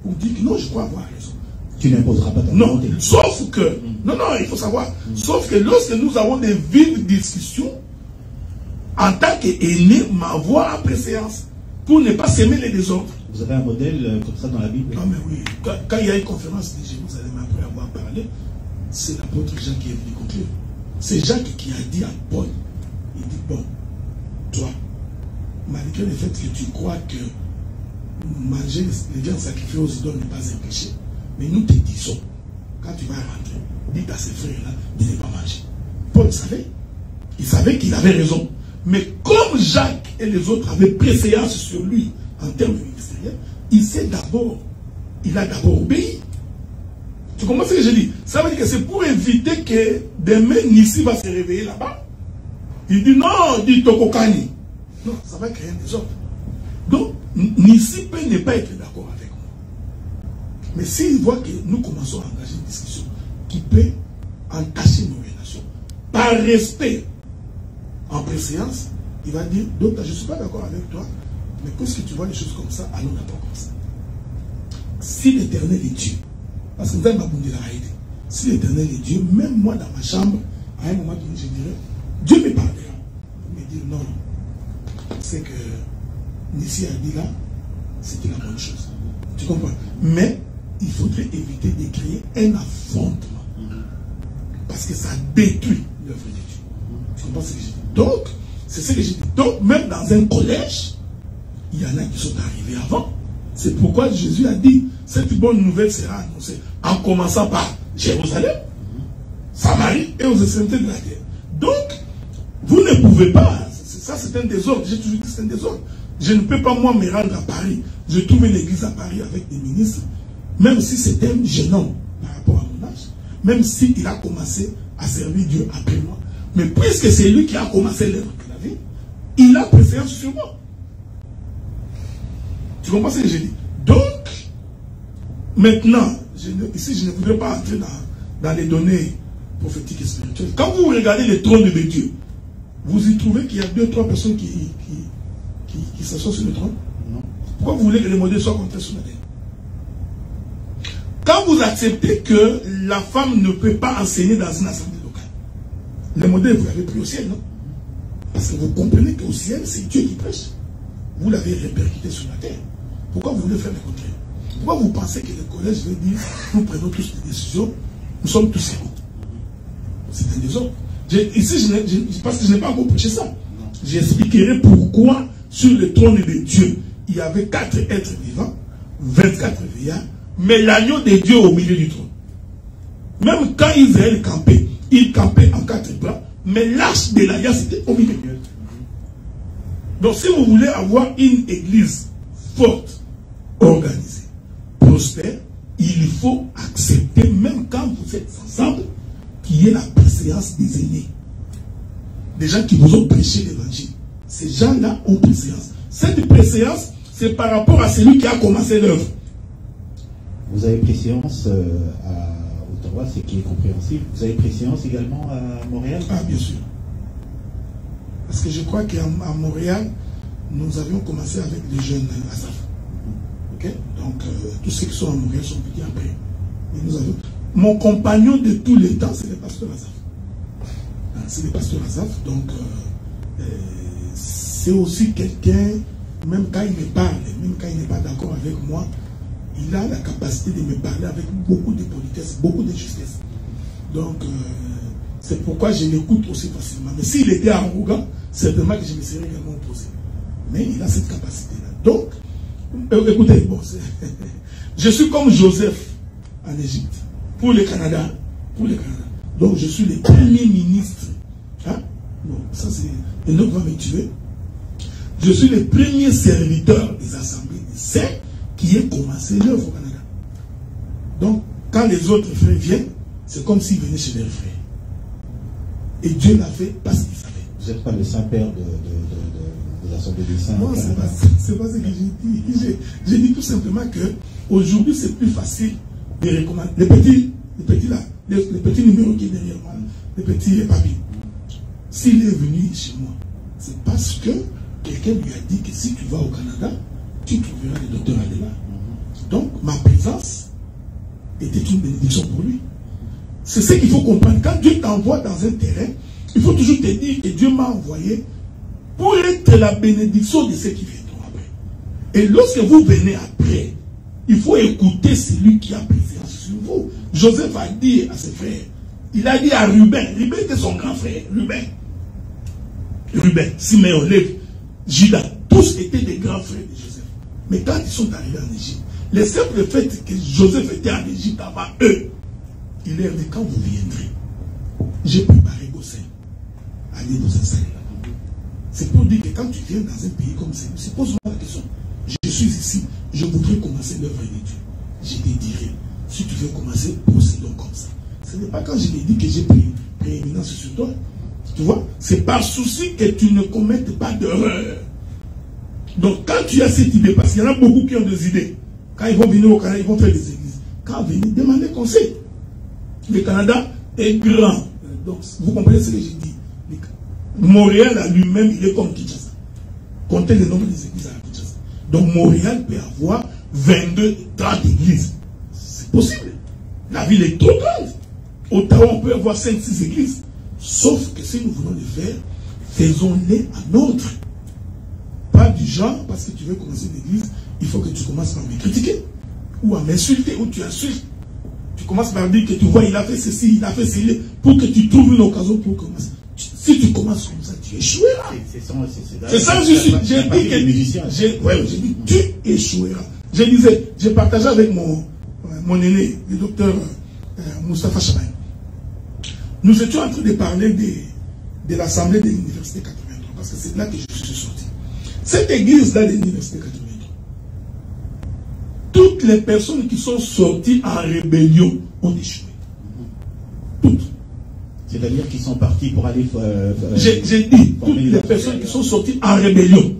Pour dire que non, je crois avoir raison. Tu n'imposeras pas ta volonté. Non, sauf que, non, il faut savoir, sauf que lorsque nous avons des vives discussions, en tant qu'aîné, ma voix a préséance pour ne pas s'aimer les désordres. Vous avez un modèle comme ça dans la Bible? Non, mais oui. Quand il y a une conférence de Jérusalem après avoir parlé, c'est l'apôtre Jacques qui est venu conclure. C'est Jacques qui a dit à Paul, il dit, bon, toi, malgré le fait que tu crois que manger les viandes sacrifiées aux idoles n'est pas un péché, mais nous te disons, quand tu vas rentrer, dis à ces frères-là de ne pas manger. Paul savait. Il savait qu'il avait raison. Mais comme Jacques et les autres avaient préséance sur lui en termes ministériels, il a d'abord obéi. Tu comprends ce que je dis? Ça veut dire que c'est pour éviter que demain Nissi va se réveiller là-bas. Il dit non, il dit Tokokani. Non, ça va créer un désordre. Donc, Nissi peut ne pas être d'accord avec moi. Mais s'il voit que nous commençons à engager une discussion qui peut entacher nos relations, par respect en préséance, il va dire, docteur, je ne suis pas d'accord avec toi, mais puisque tu vois les choses comme ça, allons d'abord comme ça. Si l'Éternel est Dieu, parce que vous avez ma bonne la réalité, si l'Éternel est Dieu, même moi dans ma chambre, à un moment donné, je dirais, Dieu me parlera. Il me dit, non, c'est que Nissi a dit là, c'était la bonne chose. Tu comprends? Mais il faudrait éviter de créer un affrontement. Parce que ça détruit l'œuvre de Dieu. Tu comprends ce que je dis? Donc, c'est ce que je dis. Donc, même dans un collège, il y en a qui sont arrivés avant. C'est pourquoi Jésus a dit, cette bonne nouvelle sera annoncée en commençant par Jérusalem, Samarie et aux extrémités de la terre. Donc, vous ne pouvez pas, ça c'est un désordre, j'ai toujours dit que c'est un désordre. Je ne peux pas moi me rendre à Paris. Je trouve une église à Paris avec des ministres, même si c'est un jeune homme par rapport à mon âge, même s'il a commencé à servir Dieu après moi. Mais puisque c'est lui qui a commencé l'œuvre de la vie, il a préférence sur moi. Tu comprends ce que j'ai dit? Donc, maintenant, ici je ne voudrais pas entrer dans les données prophétiques et spirituelles. Quand vous regardez le trône de Dieu, vous y trouvez qu'il y a 2-3 personnes qui s'assoient sur le trône? Non. Pourquoi vous voulez que les modèles soient comptés sur la terre? Quand vous acceptez que la femme ne peut pas enseigner dans une assemblée locale, les modèles vous l'avez pris au ciel, non? Parce que vous comprenez qu'au ciel, c'est Dieu qui prêche. Vous l'avez répercuté sur la terre. Pourquoi vous voulez faire le contraire? Pourquoi vous pensez que le collège veut dire nous prenons tous des décisions, nous sommes tous égaux? C'est un désordre. Ici, parce que je n'ai pas encore prêché ça. J'expliquerai pourquoi sur le trône de Dieu, il y avait 4 êtres vivants, 24 vieillards, mais l'agneau de Dieu au milieu du trône. Même quand Israël campait, il campait en 4 bras, mais l'arche de l'alliance était au milieu. Donc si vous voulez avoir une église forte, organisée, prospère, il faut accepter, même quand vous êtes ensemble, qu'il y ait la préséance des aînés. Des gens qui vous ont prêché l'évangile. Ces gens-là ont préséance. Cette préséance, c'est par rapport à celui qui a commencé l'œuvre. Vous avez préséance à Ottawa, c'est qui est compréhensible. Vous avez préséance également à Montréal? Ah, bien sûr. Parce que je crois qu'à Montréal, nous avions commencé avec les jeunes Azaf. Ok? Donc, tous ceux qui sont à Montréal sont petits après. Et nous avions... Mon compagnon de tous les temps, c'est le pasteur Azaf. C'est le pasteur Azaf. Donc, c'est aussi quelqu'un, même quand il me parle, même quand il n'est pas d'accord avec moi, il a la capacité de me parler avec beaucoup de politesse, beaucoup de justesse. Donc, c'est pourquoi je l'écoute aussi facilement. Mais s'il était arrogant, certainement que je me serais également opposé. Mais il a cette capacité-là. Donc, écoutez, bon, je suis comme Joseph en Égypte, pour le Canada. Pour le Canada. Donc, je suis le premier ministre. Hein? Non, ça c'est... Et l'autre va me tuer. Je suis le premier serviteur des assemblées des saints qui ait commencé l'œuvre au Canada. Donc, quand les autres frères viennent, c'est comme s'ils venaient chez leurs frères. Et Dieu l'a fait parce qu'il savait. Vous n'êtes pas le Saint-Père de l'Assemblée des Saints? Non, c'est pas ce que j'ai dit. J'ai dit tout simplement que aujourd'hui c'est plus facile de recommander. Les petits là, les petits numéros qui est derrière moi, les petits papiers. S'il est venu chez moi, c'est parce que quelqu'un lui a dit que si tu vas au Canada, tu trouveras le docteur Adela. Donc, ma présence était une bénédiction pour lui. C'est ce qu'il faut comprendre. Quand Dieu t'envoie dans un terrain, il faut toujours te dire que Dieu m'a envoyé pour être la bénédiction de ceux qui viendront après. Et lorsque vous venez après, il faut écouter celui qui a préséance sur vous. Joseph a dit à ses frères, il a dit à Ruben était son grand frère, Ruben, Simeon, Lévi, Judas, tous étaient des grands frères de Joseph. Mais quand ils sont arrivés en Égypte, le simple fait que Joseph était en Égypte avant eux, il leur dit, quand vous viendrez, j'ai préparé vos seins. Allez vous installer là-bas. C'est pour dire que quand tu viens dans un pays comme celui-ci, pose-moi la question. Je suis ici, je voudrais commencer l'œuvre de Dieu. Je te dirai, si tu veux commencer, procédons comme ça. Ce n'est pas quand je l'ai dit que j'ai pris prééminence sur toi. Tu vois, c'est par souci que tu ne commettes pas d'erreur. Donc quand tu as cette idée, parce qu'il y en a beaucoup qui ont des idées, quand ils vont venir au Canada, ils vont faire des églises. Quand venir, demandez conseil. Le Canada est grand. Donc, vous comprenez ce que j'ai dit. Montréal à lui-même, il est comme Kinshasa. Comptez le nombre des églises à Kinshasa. Donc, Montréal peut avoir 22, 30 églises. C'est possible. La ville est trop grande. Ottawa, on peut avoir 5-6 églises. Sauf que si nous voulons le faire, faisons-les à notre. Pas du genre, parce que tu veux commencer une église, il faut que tu commences par me critiquer. Ou à m'insulter, ou tu insultes. Tu commences par dire que tu vois, il a fait ceci, il a fait ceci, pour que tu trouves une occasion pour commencer. Si tu commences comme ça, tu échoueras. C'est ça, j'ai dit que tu échoueras. Je disais, j'ai partagé avec mon aîné, le docteur Moustapha Chabaye. Nous étions en train de parler de l'Assemblée de l'Université 83, parce que c'est là que je suis sorti. Cette église-là de l'Université 83, toutes les personnes qui sont sorties en rébellion ont échoué. Toutes. C'est-à-dire qu'ils sont partis pour aller... J'ai dit, toutes les personnes qui sont sorties en rébellion.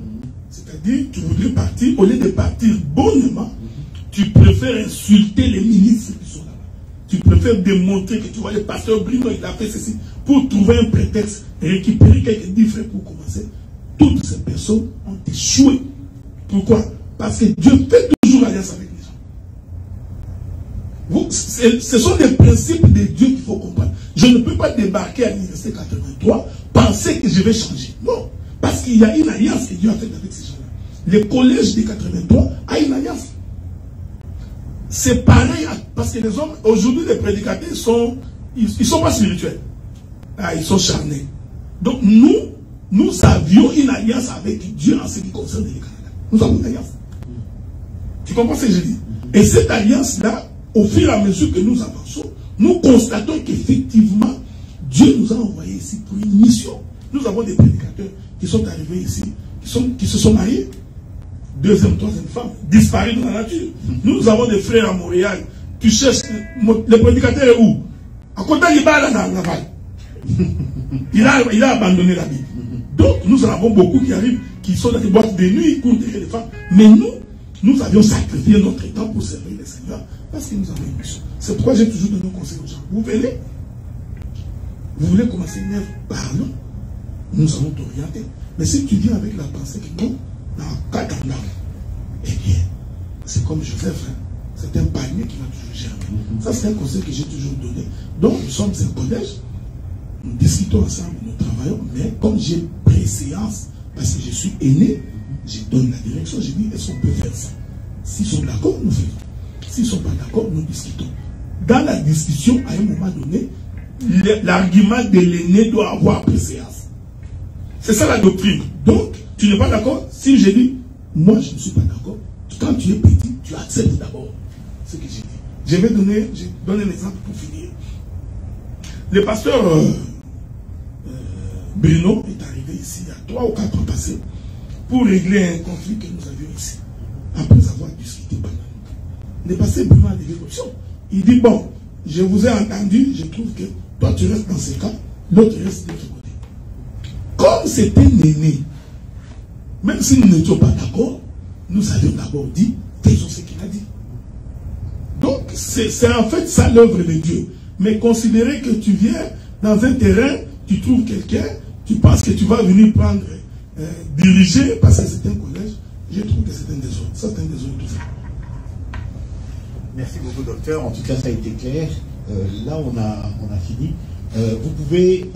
C'est-à-dire, tu voudrais partir, au lieu de partir bonnement, tu préfères insulter les ministres qui sont là-bas. Tu préfères démontrer que tu vois le pasteur Bruno, il a fait ceci, pour trouver un prétexte, récupérer quelques livres pour commencer. Toutes ces personnes ont échoué. Pourquoi? Parce que Dieu fait toujours alliance avec les gens. Ce sont des principes de Dieu qu'il faut comprendre. Je ne peux pas débarquer à l'Université 83, penser que je vais changer. Non. Parce qu'il y a une alliance que Dieu a faite avec ces gens-là. Le collège des 83 a une alliance. C'est pareil, parce que les hommes, aujourd'hui, les prédicateurs, ils sont pas spirituels. Ah, ils sont charnés. Donc nous avions une alliance avec Dieu en ce qui concerne le Canada. Nous avons une alliance. Tu comprends ce que je dis? Et cette alliance-là, au fur et à mesure que nous avançons, nous constatons qu'effectivement, Dieu nous a envoyés ici pour une mission. Nous avons des prédicateurs qui sont arrivés ici, qui se sont mariés, deuxième, troisième femme, disparus dans la nature. Nous avons des frères à Montréal. Tu cherches, le prédicateur est où? À côté de l'Ibala dans la Naval. Il a abandonné la Bible. Donc, nous en avons beaucoup qui arrivent, qui sont dans les boîtes de nuit, qui courent derrière les femmes. Mais nous avions sacrifié notre temps pour servir les Seigneurs, parce que nous avons une mission. C'est pourquoi j'ai toujours donné un conseil aux gens. Vous venez, vous voulez commencer une œuvre, parlons, nous allons t'orienter. Mais si tu viens avec la pensée que non, eh bien, c'est comme Joseph, hein, c'est un panier qui va toujours germer. Ça, c'est un conseil que j'ai toujours donné. Donc, nous sommes un collège, nous discutons ensemble, nous travaillons, mais comme j'ai préséance, parce que je suis aîné, je donne la direction, je dis, est-ce qu'on peut faire ça? S'ils sont d'accord, nous faisons. S'ils ne sont pas d'accord, nous discutons. Dans la discussion, à un moment donné, l'argument de l'aîné doit avoir préséance. C'est ça la doctrine. Donc, tu n'es pas d'accord? Si je dis, moi je ne suis pas d'accord, quand tu es petit, tu acceptes d'abord ce que j'ai dit. Je donne un exemple pour finir. Le pasteur Bruno est arrivé ici il y a 3 ou 4 ans passés pour régler un conflit que nous avions ici. Après avoir discuté pendant longtemps. Le pasteur Bruno a levé l'option. Il dit, bon, je vous ai entendu, je trouve que toi tu restes dans ce cas, l'autre reste de l'autre côté. Comme c'était néné, même si nous n'étions pas d'accord, nous avions d'abord dit, faisons ce qu'il a dit. Donc, c'est en fait ça l'œuvre de Dieu. Mais considérer que tu viens dans un terrain, tu trouves quelqu'un, tu penses que tu vas venir prendre, diriger, parce que c'est un collège, je trouve que c'est un désordre. Ça, c'est un désordre tout fait. Merci beaucoup, docteur. En tout cas, ça a été clair. Là, on a fini. Vous pouvez,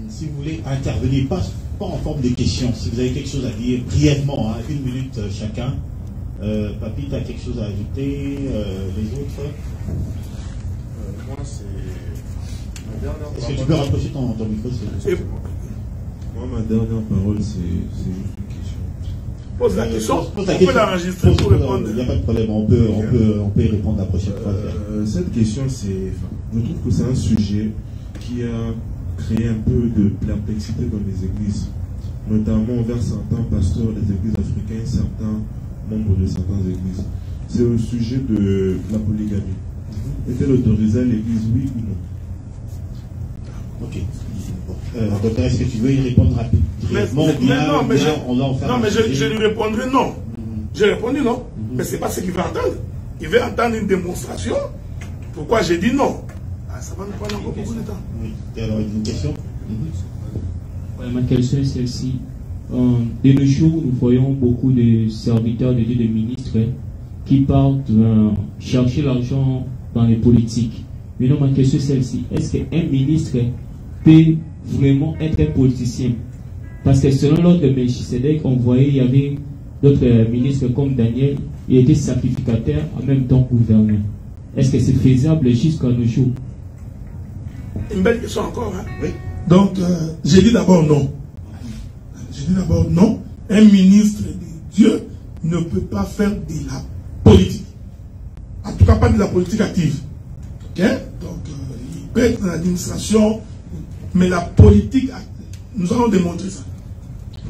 si vous voulez, intervenir, pas en forme de questions. Si vous avez quelque chose à dire, brièvement, hein, 1 minute chacun. Papy, tu as quelque chose à ajouter? Les autres? Moi, c'est ma dernière parole. Est-ce que tu peux rapprocher ton micro? Moi, ma dernière parole, c'est juste une question. Pose la question. On peut l'enregistrer pour répondre. Il n'y a pas de problème. On peut y répondre la prochaine fois. Cette question, je trouve que c'est un sujet qui a créé un peu de perplexité dans les églises, notamment envers certains pasteurs des églises africaines, certains membres de certaines églises. C'est au sujet de la polygamie. Est-elle autorisée à l'église, oui ou non? Ok. Docteur, est-ce que tu veux y répondre rapidement? Mais je lui répondrai non. J'ai répondu non. Mais ce n'est pas ce qu'il veut entendre. Il veut entendre une démonstration. Pourquoi j'ai dit non? ça va nous prendre encore beaucoup de temps. Oui. Et alors, une question? Ma question est celle-ci. De nos jours, nous voyons beaucoup de serviteurs de Dieu, de ministres, qui partent chercher l'argent dans les politiques. Mais non, ma question est celle-ci. Est-ce qu'un ministre peut vraiment être un politicien? Parce que selon l'ordre de Melchisedec, on voyait, il y avait d'autres ministres comme Daniel, il était sacrificateur en même temps gouverneur. Est-ce que c'est faisable jusqu'à nos jours? Une belle question encore. Hein? Oui. Donc, j'ai dit d'abord non. J'ai dit d'abord non. Un ministre de Dieu ne peut pas faire de la politique. En tout cas, pas de la politique active. Ok? Donc, il peut être dans l'administration, mais la politique active, nous allons démontrer ça.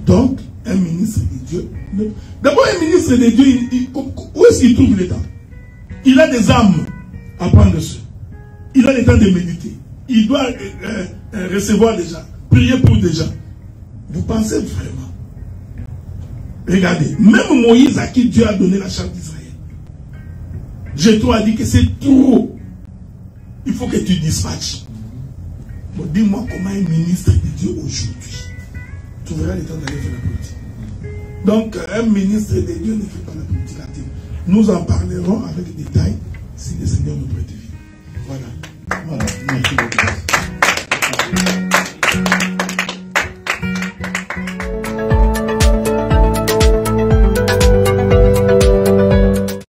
Donc, un ministre de Dieu. D'abord, un ministre de Dieu, où est-ce qu'il trouve le temps? Il a des âmes à prendre dessus. Il a le temps de méditer. Il doit recevoir des gens, prier pour des gens. Vous pensez vraiment? Regardez, même Moïse à qui Dieu a donné la charte d'Israël, Jétro a dit que c'est trop. Il faut que tu dispatches. Bon, dis-moi comment un ministre de Dieu aujourd'hui, tu verras le temps d'aller faire la politique. Donc, un ministre de Dieu ne fait pas la politique active. Nous en parlerons avec détail si le Seigneur nous prête vie. Voilà. Voilà. Merci beaucoup.